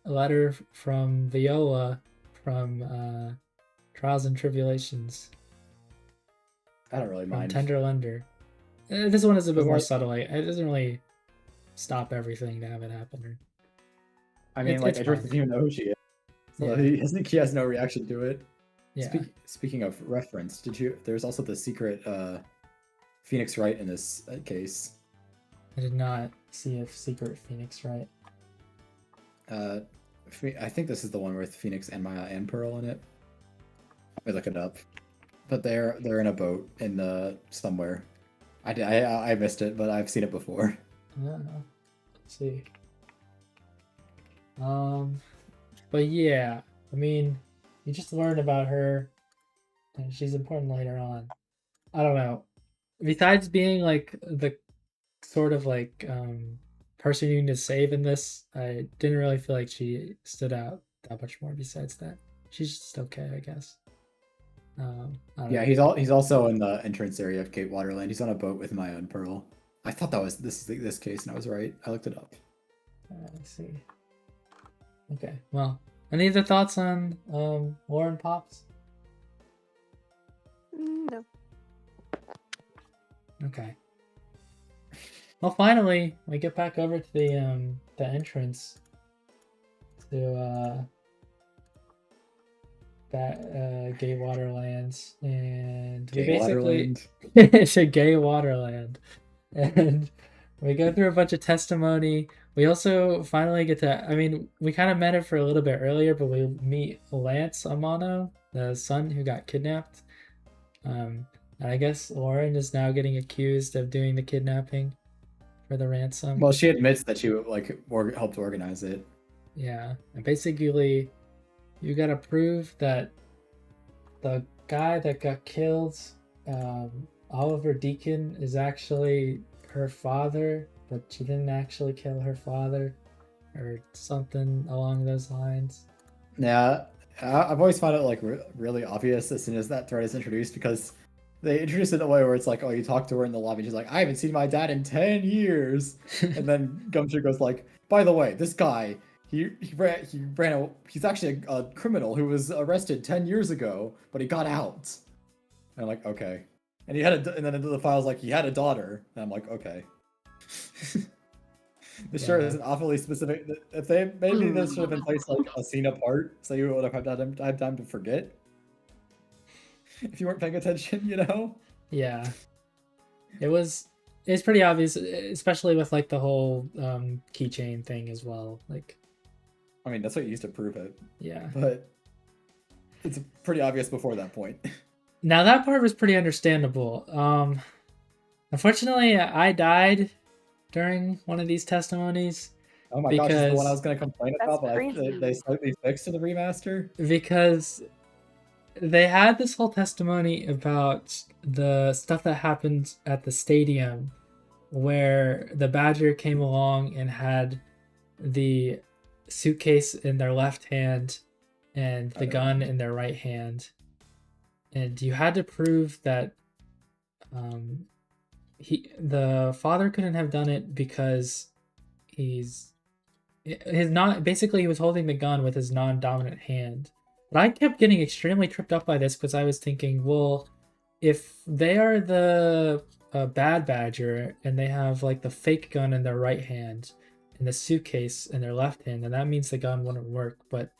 a letter from Viola from Trials and Tribulations I don't really from mind. Tender Lender. This one is a bit more Like- subtle. It doesn't really stop everything to have it happen. I mean, it's Edgeworth fine. doesn't even know who she is, so Yeah. he has no reaction to it. Yeah. Speaking of reference, there's also the secret Phoenix Wright in this case. I did not see a secret Phoenix, right? I think this is the one with Phoenix and Maya and Pearl in it. Let me look it up. But they're in a boat in somewhere. I missed it, but I've seen it before. Yeah. Let's see. But yeah, I mean, you just learn about her, and she's important later on. I don't know. Besides being like the sort of like person you need to save in this, I didn't really feel like she stood out that much more. Besides that, she's just okay, I guess. I don't Yeah, know. he's also in the entrance area of Cape Waterland. He's on a boat with Maya and Pearl. I thought that was this case, and I was right. I looked it up. Let's see. Okay, well, any other thoughts on Lauren Pops? No. Okay. Well, finally, we get back over to the entrance to that Gay Waterlands, and we Gay basically Waterland. it's a Gay Waterland, and we go through a bunch of testimony. We also finally get to, I mean, we kind of met it for a little bit earlier, but we meet Lance Amano, the son who got kidnapped. And I guess Lauren is now getting accused of doing the kidnapping for the ransom. Well, she admits that she helped organize it. Yeah, and basically, you gotta prove that the guy that got killed, Oliver Deacon, is actually her father, but she didn't actually kill her father, or something along those lines. Yeah, I've always found it like really obvious as soon as that thread is introduced, because they introduce it in a way where it's like, oh, you talk to her in the lobby, she's like, I haven't seen my dad in 10 years. And then Gumshoe goes like, by the way, this guy, He's actually a criminal who was arrested 10 years ago, but he got out. And I'm like, okay. And and then the file's like, he had a daughter. And I'm like, okay. This sure isn't awfully specific. If they maybe this should have been placed like a scene apart, so you would have had time to forget. If you weren't paying attention, you know? Yeah. It's pretty obvious, especially with like the whole keychain thing as well. Like, I mean, that's what you used to prove it. Yeah. But it's pretty obvious before that point. Now that part was pretty understandable. Unfortunately, I died during one of these testimonies. Oh my gosh, it's the one I was going to complain about, but they slightly fixed in the remaster. Because they had this whole testimony about the stuff that happened at the stadium where the Badger came along and had the suitcase in their left hand and the gun in their right hand. And you had to prove that the father couldn't have done it because he was holding the gun with his non-dominant hand. But I kept getting extremely tripped up by this because I was thinking, well, if they are the bad Badger and they have like the fake gun in their right hand and the suitcase in their left hand, then that means the gun wouldn't work. But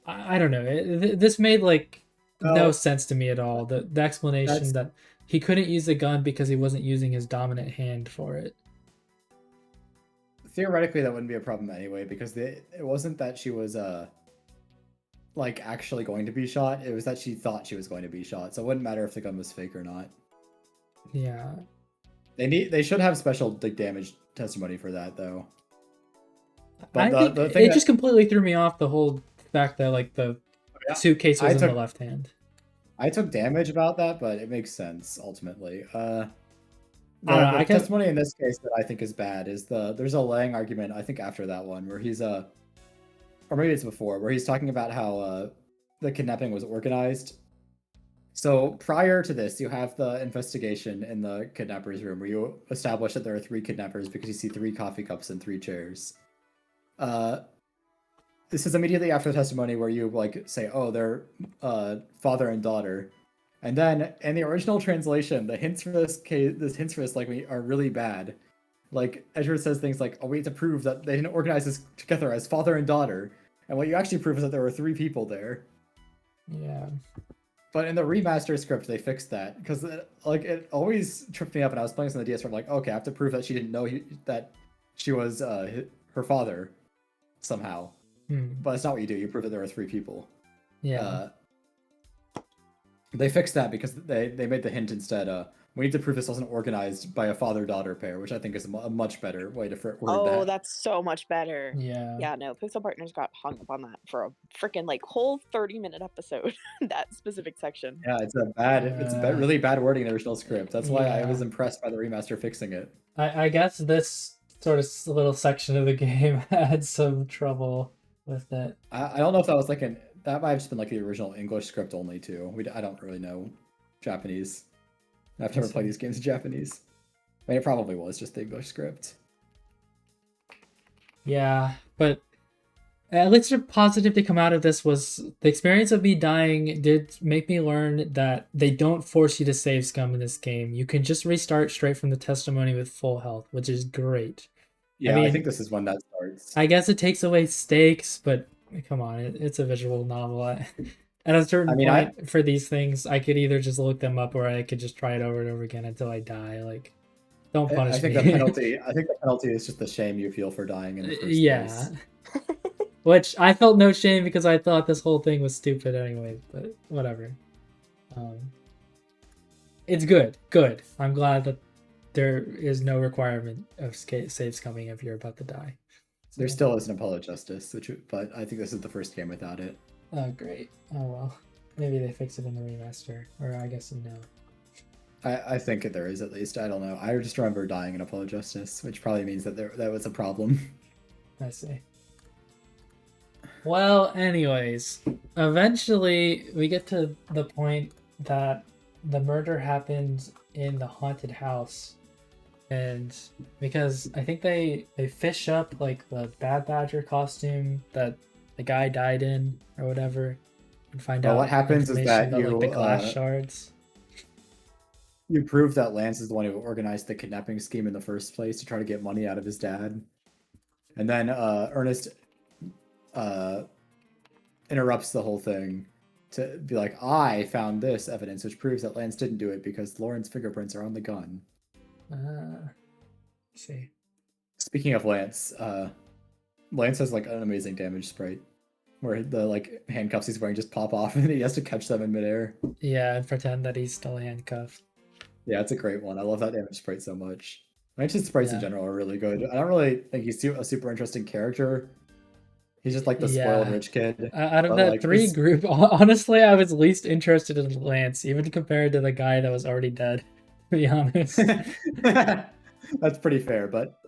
I don't know. This made like no sense to me at all. The explanation that he couldn't use the gun because he wasn't using his dominant hand for it. Theoretically, that wouldn't be a problem anyway, because it wasn't that she was like actually going to be shot. It was that she thought she was going to be shot. So it wouldn't matter if the gun was fake or not. Yeah. They should have special like damage testimony for that though. But it just completely threw me off, the whole fact that like the suitcase was in the left hand. I took damage about that, but it makes sense ultimately. The I testimony in this case that I think is bad is there's a Lang argument, I think after that one, where he's or maybe it's before, where he's talking about how the kidnapping was organized. So prior to this, you have the investigation in the kidnapper's room where you establish that there are 3 kidnappers because you see 3 coffee cups and 3 chairs. This is immediately after the testimony where you like say, oh, they're father and daughter. And then in the original translation, the hints for this like are really bad. Like Edgeworth says things like, "Oh, we need to prove that they didn't organize this together as father and daughter," and what you actually prove is that there were 3 people there. Yeah. But in the remaster script, they fixed that because it always tripped me up. And I was playing some of the DS, I'm like, okay, I have to prove that she didn't know that she was her father somehow. But it's not what you do. You prove that there were 3 people. Yeah. They fixed that because they made the hint instead. We need to prove this wasn't organized by a father-daughter pair, which I think is a much better way to word that. Oh, that's so much better. Yeah. Yeah, no, Pixel Partners got hung up on that for a freaking like whole 30-minute episode. That specific section. Yeah, it's really bad wording in the original script. That's why I was impressed by the remaster fixing it. I guess this sort of little section of the game had some trouble with it. I don't know if that was like that might have just been like the original English script only too. I don't really know Japanese. I've never played these games in Japanese. I mean, it probably was just the English script. Yeah, but at least a positive to come out of this was the experience of me dying did make me learn that they don't force you to save scum in this game. You can just restart straight from the testimony with full health, which is great. Yeah, I think this is when that starts. I guess it takes away stakes, but come on, it's a visual novel. At a certain point for these things, I could either just look them up or I could just try it over and over again until I die. Like, don't punish me. I think the penalty is just the shame you feel for dying in the first place. Which I felt no shame because I thought this whole thing was stupid anyway, but whatever. It's good. I'm glad that there is no requirement of saves coming if you're about to die. So, there still is an Apollo Justice, but I think this is the first game without it. Oh, great. Oh, well. Maybe they fix it in the remaster. Or I guess no. I think there is at least. I don't know. I just remember dying in Apollo Justice, which probably means that that was a problem. I see. Well, anyways. Eventually, we get to the point that the murder happened in the haunted house. and because I think they fish up like the Bad Badger costume that the guy died in or whatever, and find Well, out what happens is information that about like the you glass shards. you prove that Lance is the one who organized the kidnapping scheme in the first place to try to get money out of his dad, and then Ernest uh, interrupts the whole thing to be like, I found this evidence which proves that Lance didn't do it because Lauren's fingerprints are on the gun. See. Speaking of Lance, Lance has like an amazing damage sprite where the like handcuffs he's wearing just pop off and he has to catch them in midair. Yeah, and pretend that he's still handcuffed. Yeah, it's a great one. I love that damage sprite so much. Lance's sprites in Yeah. general are really good. I don't really think he's a super interesting character. He's just like the spoiled Yeah. rich kid. Out of But, that like, three his- group, honestly, I was least interested in Lance, even compared to the guy that was already dead, to be honest. That's pretty fair, but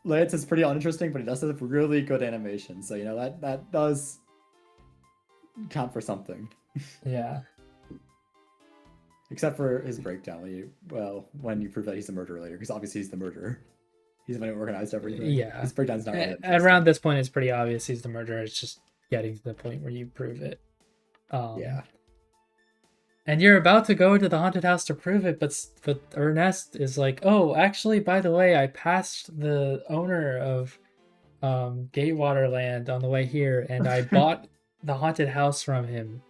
Lance is pretty uninteresting, but he does have really good animation, so you know that does count for something. Yeah. Except for his breakdown when you prove that he's the murderer later, because obviously he's the murderer. He's the one who organized everything. Yeah. His breakdown's not really Around this point, it's pretty obvious he's the murderer. It's just getting to the point where you prove it. Yeah. And you're about to go to the haunted house to prove it, but Ernest is like, oh, actually, by the way, I passed the owner of Gatewater Land on the way here, and I bought the haunted house from him,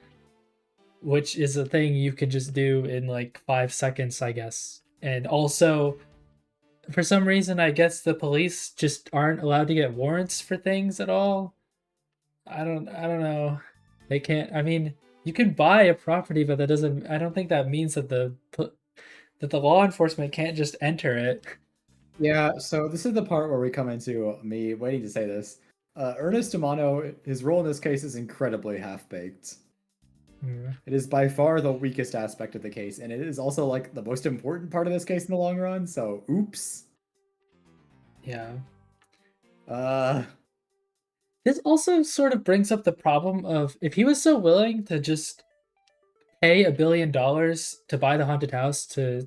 which is a thing you could just do in like 5 seconds, I guess. And also, for some reason, I guess the police just aren't allowed to get warrants for things at all. I don't know. They can't. I mean, you can buy a property, but that doesn't. I don't think that means that the law enforcement can't just enter it. Yeah, so this is the part where we come into me waiting to say this. Ernest Amano, his role in this case is incredibly half-baked. It is by far the weakest aspect of the case, and it is also like the most important part of this case in the long run, so oops. Yeah. This also sort of brings up the problem of if he was so willing to just pay $1 billion to buy the haunted house to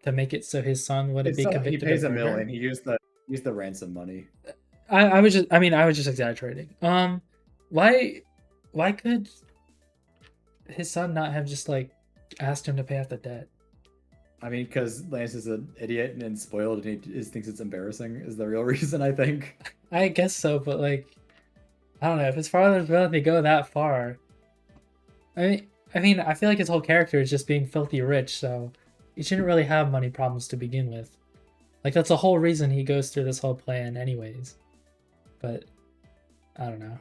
make it so his son wouldn't be convicted. He pays of $1 murder. million. He used the ransom money. I was just exaggerating. Why could his son not have just like asked him to pay off the debt? I mean, because Lance is an idiot and spoiled, and he just thinks it's embarrassing. Is the real reason, I think. I guess so, but like, I don't know if his father's willing to go that far. I mean, I feel like his whole character is just being filthy rich, so he shouldn't really have money problems to begin with. Like, that's the whole reason he goes through this whole plan, anyways. But I don't know.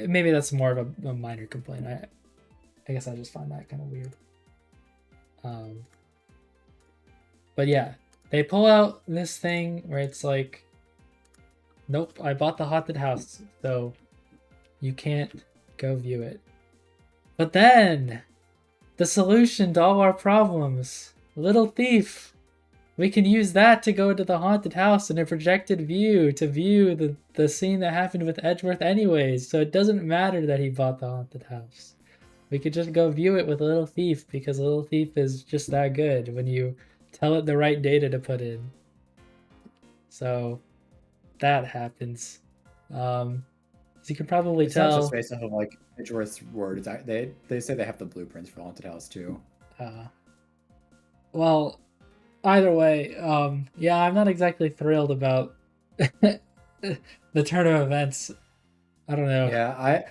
Maybe that's more of a minor complaint. I guess I just find that kind of weird. But yeah, they pull out this thing where it's like, nope, I bought the haunted house, so you can't go view it. But then, the solution to all our problems, Little Thief. We can use that to go to the haunted house in a projected view to view the scene that happened with Edgeworth anyways, so it doesn't matter that he bought the haunted house. We could just go view it with Little Thief because Little Thief is just that good when you tell it the right data to put in. So that happens. As you can probably it's tell. Not just based off of like Edgeworth's word. They say they have the blueprints for the haunted house too. Well, either way, yeah, I'm not exactly thrilled about the turn of events. I don't know. Yeah,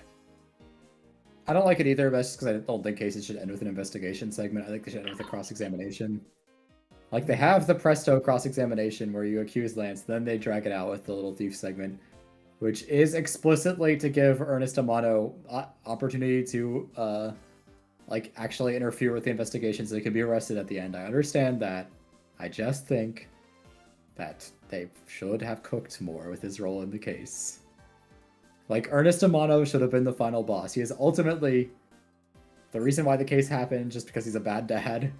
I don't like it either, but that's just because I don't think cases should end with an investigation segment. I think they should end with a cross-examination. Like, they have the Presto cross-examination where you accuse Lance, then they drag it out with the Little Thief segment, which is explicitly to give Ernest Amano opportunity to, like, actually interfere with the investigation so he can be arrested at the end. I understand that. I just think that they should have cooked more with his role in the case. Like, Ernest Amano should have been the final boss. He is ultimately the reason why the case happened, just because he's a bad dad.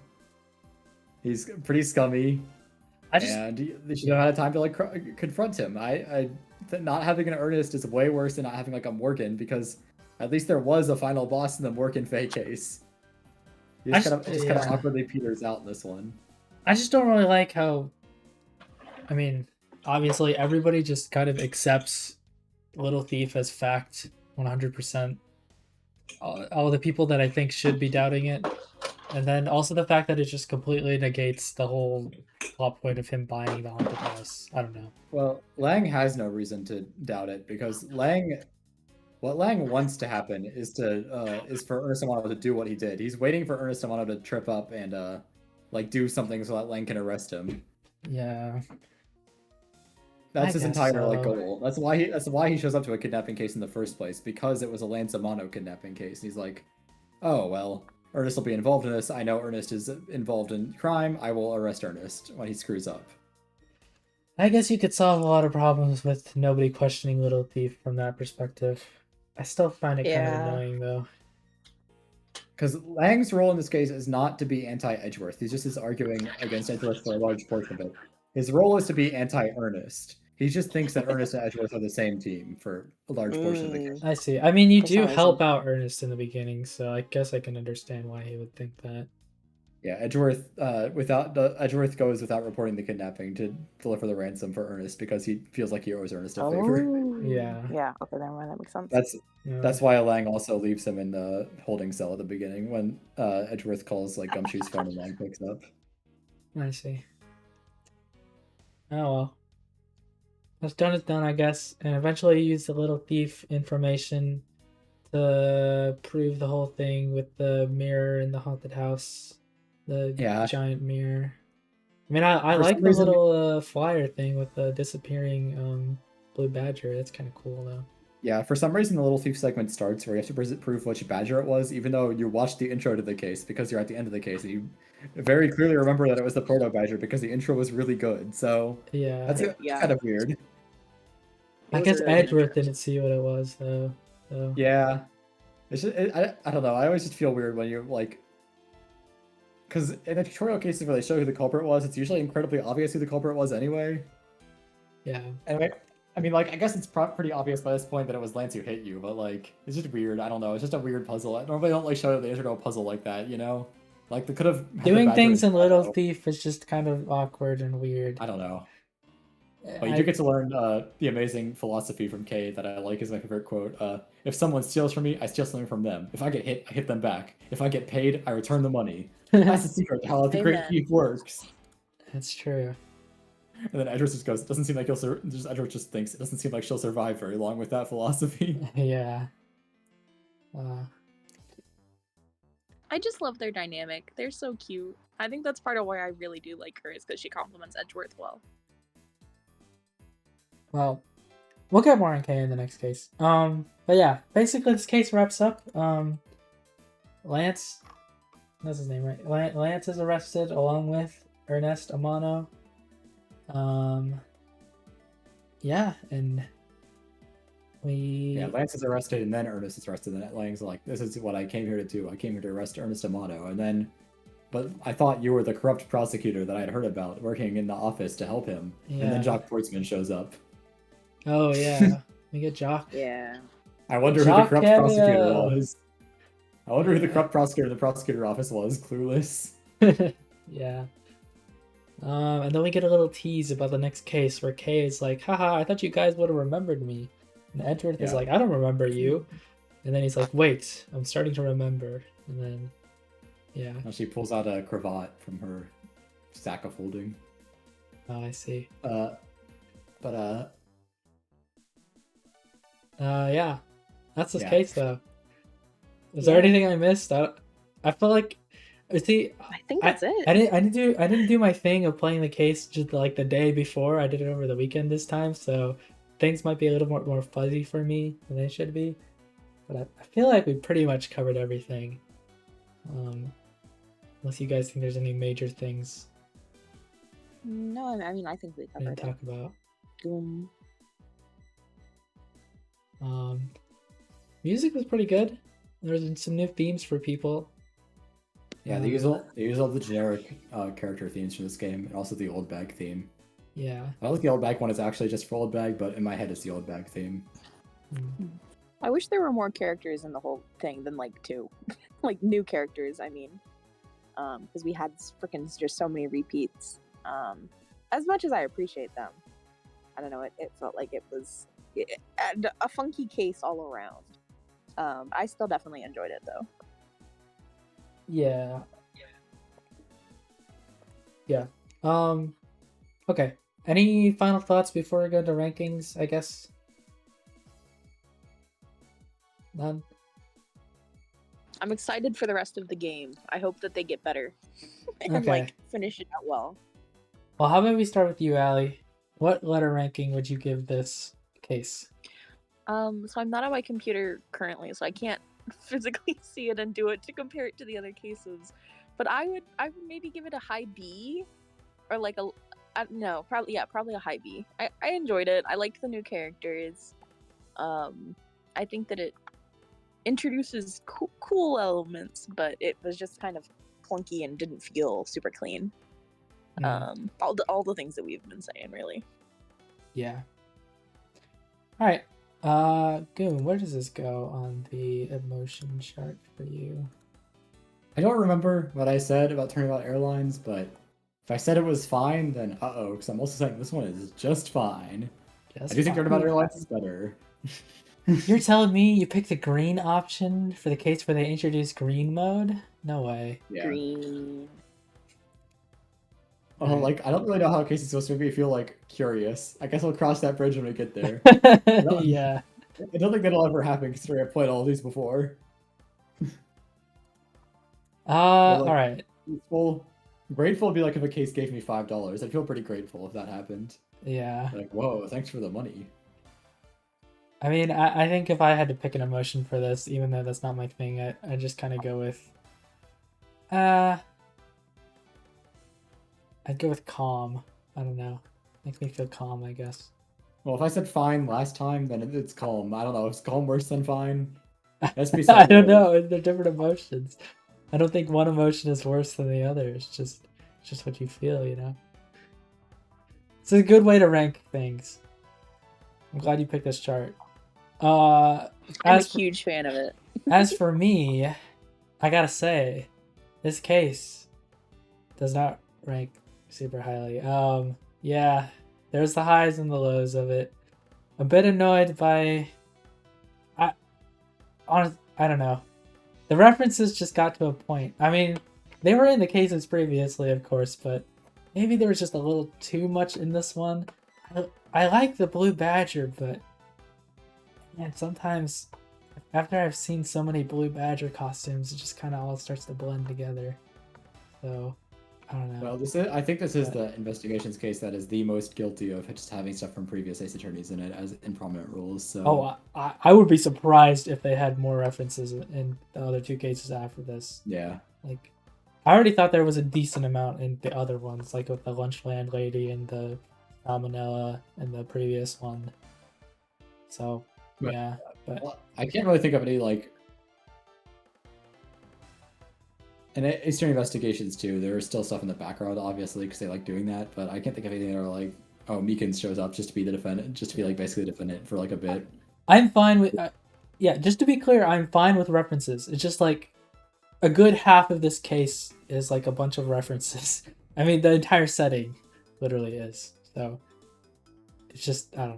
He's pretty scummy, and they should have had time to like confront him. Not having an Ernest is way worse than not having like a Morgan, because at least there was a final boss in the Morgan Fey case. He just kind of awkwardly peters out in this one. I just don't really like how. I mean, obviously, everybody just kind of accepts Little Thief as fact 100%. All the people that I think should be doubting it. And then also the fact that it just completely negates the whole plot point of him buying the haunted house. I don't know. Well, Lang has no reason to doubt it because what Lang wants to happen is for Ernest Amano to do what he did. He's waiting for Ernest Amano to trip up and like do something so that Lang can arrest him. Yeah. That's I his guess entire like so. goal. That's why he shows up to a kidnapping case in the first place, because it was a Lance Amano kidnapping case. And he's like, oh well, Ernest will be involved in this. I know Ernest is involved in crime. I will arrest Ernest when he screws up. I guess you could solve a lot of problems with nobody questioning Little Thief from that perspective. I still find it kind of Yeah. annoying though. Because Lang's role in this case is not to be anti-Edgeworth. He's just arguing against Edgeworth for a large portion of it. His role is to be anti-Ernest. He just thinks that Ernest and Edgeworth are the same team for a large portion of the game. I see. I mean, you For do some help reason. out Ernest in the beginning, so I guess I can understand why he would think that. Yeah, Edgeworth goes without reporting the kidnapping to deliver the ransom for Ernest because he feels like he owes Ernest a favor. Oh. Yeah. Yeah. Okay, never mind. That makes sense. That's why Lang also leaves him in the holding cell at the beginning when Edgeworth calls like Gumshoe's phone and Lang picks up. I see. Oh well. What's done is done, I guess. And eventually you use the Little Thief information to prove the whole thing with the mirror in the haunted house. The giant mirror. I mean, I like the little flyer thing with the disappearing blue badger. That's kind of cool, though. Yeah, for some reason the Little Thief segment starts where you have to prove which badger it was, even though you watched the intro to the case because you're at the end of the case and you very clearly remember that it was the proto badger because the intro was really good. So yeah, that's kind of weird. I guess Edgeworth didn't see what it was though. So. Yeah, it's just, I don't know. I always just feel weird when you're like, because in the tutorial cases where they show who the culprit was, it's usually incredibly obvious who the culprit was anyway. Yeah. Anyway, I mean, like, I guess it's pretty obvious by this point that it was Lance who hit you, but like, it's just weird. I don't know. It's just a weird puzzle. I normally don't like show the intro to a puzzle like that, you know? Like, they could have doing things in Little Thief is just kind of awkward and weird. I don't know. But you do get to learn the amazing philosophy from Kay that I like is my favorite quote. If someone steals from me, I steal something from them. If I get hit, I hit them back. If I get paid, I return the money. That's the secret to how the great thief works. That's true. And then Edgeworth just goes, doesn't seem like Edgeworth just thinks, it doesn't seem like she'll survive very long with that philosophy. Yeah. I just love their dynamic. They're so cute. I think that's part of why I really do like her, is because she compliments Edgeworth well. Well, we'll get more on Kay in the next case. But yeah, basically this case wraps up. Lance, that's his name, right? Lance is arrested along with Ernest Amano. Yeah, and Lance is arrested and then Ernest is arrested, and Lang's like, this is what I came here to do. I came here to arrest Ernest Amano, and then, but I thought you were the corrupt prosecutor that I had heard about working in the office to help him. Yeah. And then Jock Portsman shows up. Oh yeah, we get Jock. Yeah. I wonder who the corrupt prosecutor was. I wonder who the corrupt prosecutor in the prosecutor office was. Clueless. Yeah. And then we get a little tease about the next case where Kay is like, haha, I thought you guys would have remembered me. And Edgeworth is like, I don't remember you. And then he's like, wait, I'm starting to remember. And then, yeah. And she pulls out a cravat from her sack of holding. Oh, I see. Yeah. That's this case, though. Is there anything I missed? I feel like, see, I think that's it. I didn't do my thing of playing the case just like the day before. I did it over the weekend this time, so things might be a little more fuzzy for me than they should be. But I feel like we pretty much covered everything. Unless you guys think there's any major things. No, I mean I think we covered it. Talk about. Goomb. Music was pretty good. There's some new themes for people. Yeah, they use all the generic character themes for this game, and also the old bag theme. Yeah. I like the old bag one. It's actually just for old bag, but in my head, it's the old bag theme. I wish there were more characters in the whole thing than like 2, like new characters. I mean. because we had freaking just so many repeats. As much as I appreciate them, I don't know, it felt like it was a funky case all around. I still definitely enjoyed it though. Yeah. Okay. Any final thoughts before we go to rankings, I guess? None? I'm excited for the rest of the game. I hope that they get better and Okay. like finish it out well. Well, how about we start with you, Allie? What letter ranking would you give this case? So I'm not on my computer currently, so I can't physically see it and do it to compare it to the other cases. But I would maybe give it a high B, or like probably a high B. I enjoyed it. I liked the new characters. I think that it introduces cool elements, but it was just kind of clunky and didn't feel super clean. All the things that we've been saying, really. Yeah. All right. Goomb, where does this go on the emotion chart for you? I don't remember what I said about Turnabout Airlines, but if I said it was fine, then because I'm also saying this one is just fine. I do think Turnabout Airlines is better. You're telling me you picked the green option for the case where they introduced green mode? No way. Yeah. Green. Oh, like I don't really know how a case is supposed to make me feel like curious. I guess we'll cross that bridge when we get there. Yeah. I don't think that'll ever happen considering I've played all these before. All right. Grateful would be like if a case gave me $5. I'd feel pretty grateful if that happened. Yeah. Like, whoa, thanks for the money. I mean, I think if I had to pick an emotion for this, even though that's not my thing, I just kind of go with... I'd go with calm. I don't know. Makes me feel calm, I guess. Well, if I said fine last time, then it's calm. I don't know. Is calm worse than fine? Let's be I don't know. They're different emotions. I don't think one emotion is worse than the other. It's just what you feel, you know? It's a good way to rank things. I'm glad you picked this chart. I'm a huge fan of it. As for me, I gotta say, this case does not rank super highly. Yeah, there's the highs and the lows of it. A bit annoyed by... I don't know. The references just got to a point. I mean, they were in the cases previously, of course, but maybe there was just a little too much in this one. I like the blue badger, but man, sometimes after I've seen so many blue badger costumes, it just kind of all starts to blend together. So, I don't know. Well, I think this is the investigations case that is the most guilty of just having stuff from previous Ace Attorneys in it as in prominent roles. So. Oh, I would be surprised if they had more references in the other two cases after this. Yeah. Like, I already thought there was a decent amount in the other ones, like with the lunch landlady and the salmonella and the previous one. So, yeah. But I can't really think of any, like... And Ace Attorney investigations, too. There's still stuff in the background, obviously, because they like doing that. But I can't think of anything that are like, oh, Meekins shows up just to be the defendant, just to be, like, basically the defendant for, like, a bit. I'm fine with... yeah, just to be clear, I'm fine with references. It's just, like, a good half of this case is, like, a bunch of references. I mean, the entire setting literally is. So, it's just, I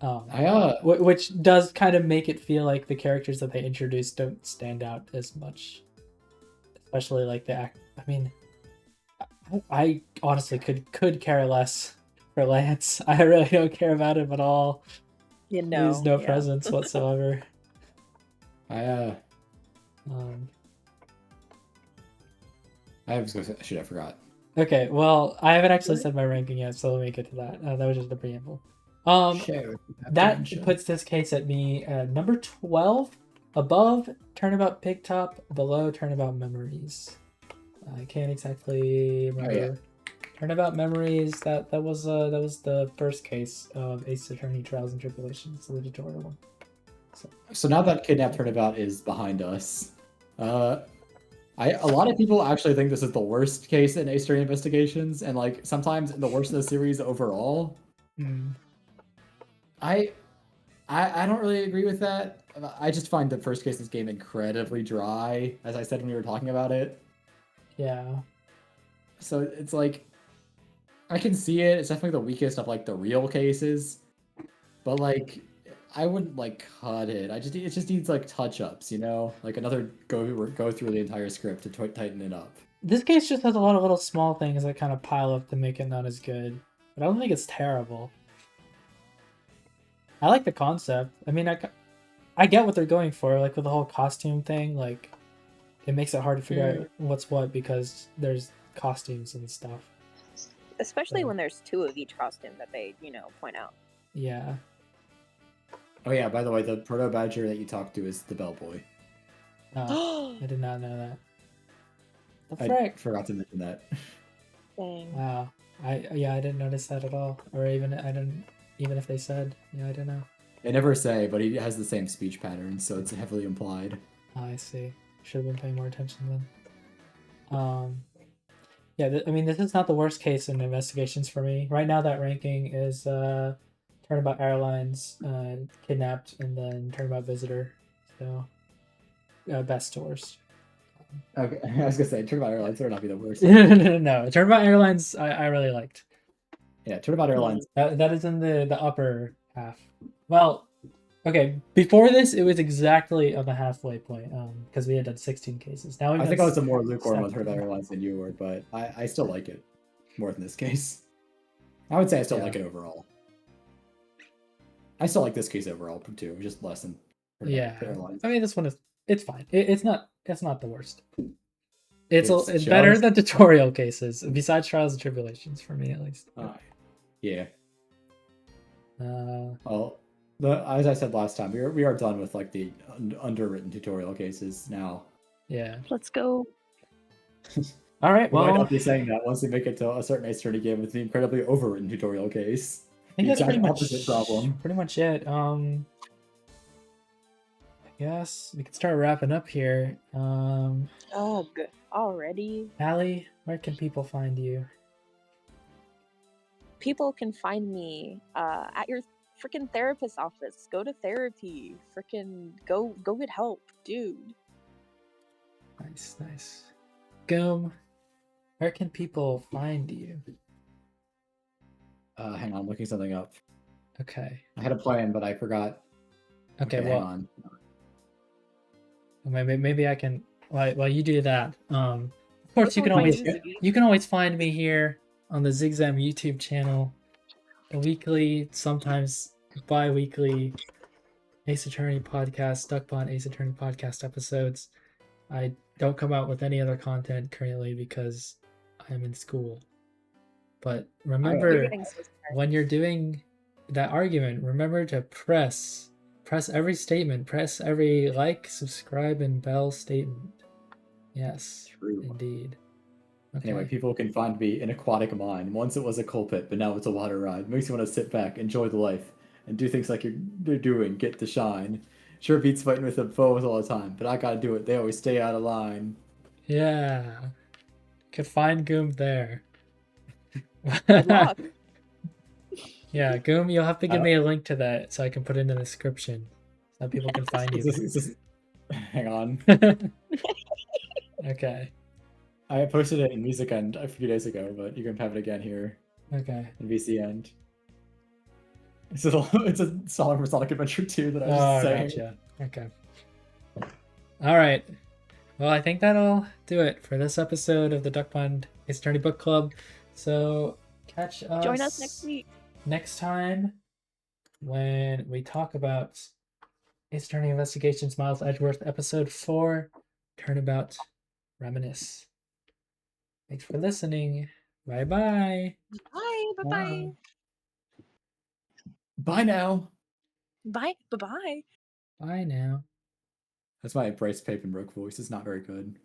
don't know. Which does kind of make it feel like the characters that they introduced don't stand out as much. Especially like the act. I mean, I honestly could care less for Lance. I really don't care about him at all. You know, he's no presence whatsoever. I was going to say, I forgot. Okay, well, I haven't actually said my ranking yet, so let me get to that. That was just a preamble. That puts this case at me at number 12, above Turnabout Pigtop, below Turnabout Memories. I can't exactly remember. Oh, yeah. Turnabout Memories, that was the first case of Ace Attorney Trials and Tribulations, the tutorial one. So now that Kidnapped Turnabout is behind us, a lot of people actually think this is the worst case in Ace Attorney Investigations, and like sometimes the worst of the series overall. I don't really agree with that. I just find the first case of this game incredibly dry, as I said when we were talking about it. Yeah. So it's like I can see it. It's definitely the weakest of like the real cases, but like I wouldn't like cut it. It just needs like touch ups, you know, like another go through the entire script to tighten it up. This case just has a lot of little small things that kind of pile up to make it not as good. But I don't think it's terrible. I like the concept. I mean, I get what they're going for, like with the whole costume thing. Like, it makes it hard to figure out what's what because there's costumes and stuff. Especially So- when there's two of each costume that they, point out. Yeah. Oh yeah, by the way, the proto badger that you talked to is the bellboy. Oh, I did not know that. The I frick? forgot to mention that. Dang. Wow. I didn't notice that at all. Or even if they said. Yeah, I don't know. They never say, but he has the same speech pattern, so it's heavily implied. Oh, I see. Should have been paying more attention then. Yeah, I mean, this is not the worst case in investigations for me. Right now, that ranking is Turnabout Airlines, Kidnapped, and then Turnabout Visitor. So, best to worst. Okay, I was gonna say Turnabout Airlines better not be the worst. No, Turnabout Airlines, I really liked. Yeah, Turnabout Airlines. That is in the upper half. Well, okay. Before this, it was exactly on the halfway point. Because we had done 16 cases. Now I think I was a more lukewarm on 17. Turnabout Airlines than you were, but I still like it more than this case. I would say I still like it overall. I still like this case overall too, just less than Yeah. Airlines. I mean, this one it's fine. It's not the worst. It's It's better just- than tutorial cases, besides Trials and Tribulations for me at least. Yeah. Uh, Well, as I said last time, we are done with like the underwritten tutorial cases now. yeah. Let's go. All right. We might Well, not be saying that once we make it to a certain Ace Attorney game with the incredibly overwritten tutorial case. I think The that's pretty exact much opposite problem. Pretty much it. I guess we can start wrapping up here. Ugh, already. Allie, where can people find you? People can find me at your freaking therapist's office. Go to therapy. Freaking go get help, dude. Nice. Goomb, where can people find you? Hang on, I'm looking something up. Okay. I had a plan, but I forgot. Okay. hang Well, on. maybe I can. While you do that, of course you can Oh, always find me here on the Zigzam YouTube channel, a weekly, sometimes bi-weekly Ace Attorney podcast, Duckpond Ace Attorney podcast episodes. I don't come out with any other content currently because I'm in school. But remember, when you're doing that argument, remember to press every statement, press every like, subscribe, and bell statement. Yes, True. indeed. Okay. Anyway, people can find me in Aquatic Mine. Once it was a coal pit, but now it's a water ride. Makes you want to sit back, enjoy the life, and do things like you're doing. Get to shine. Sure beats fighting with the foes all the time, but I gotta do it. They always stay out of line. Yeah. Could find Goomb there. Good luck. Yeah, Goomb, you'll have to give me a link to that so I can put it in the description so people can find you. Hang on. Okay. I posted it in Music End a few days ago, but you can have it again here Okay. in VC End. It's a song from Sonic Adventure 2 that I was Oh, saying. gotcha. Okay. All right. Well, I think that'll do it for this episode of the Duckpond Ace Attorney Book Club. So catch us. Join us next week. Next time when we talk about Ace Attorney Investigations Miles Edgeworth Episode 4, Turnabout Reminisce. Thanks for listening. Bye-bye. Bye. Bye. Bye now. Bye. Bye. Bye now. That's my Bryce Papenbrook voice. It's not very good.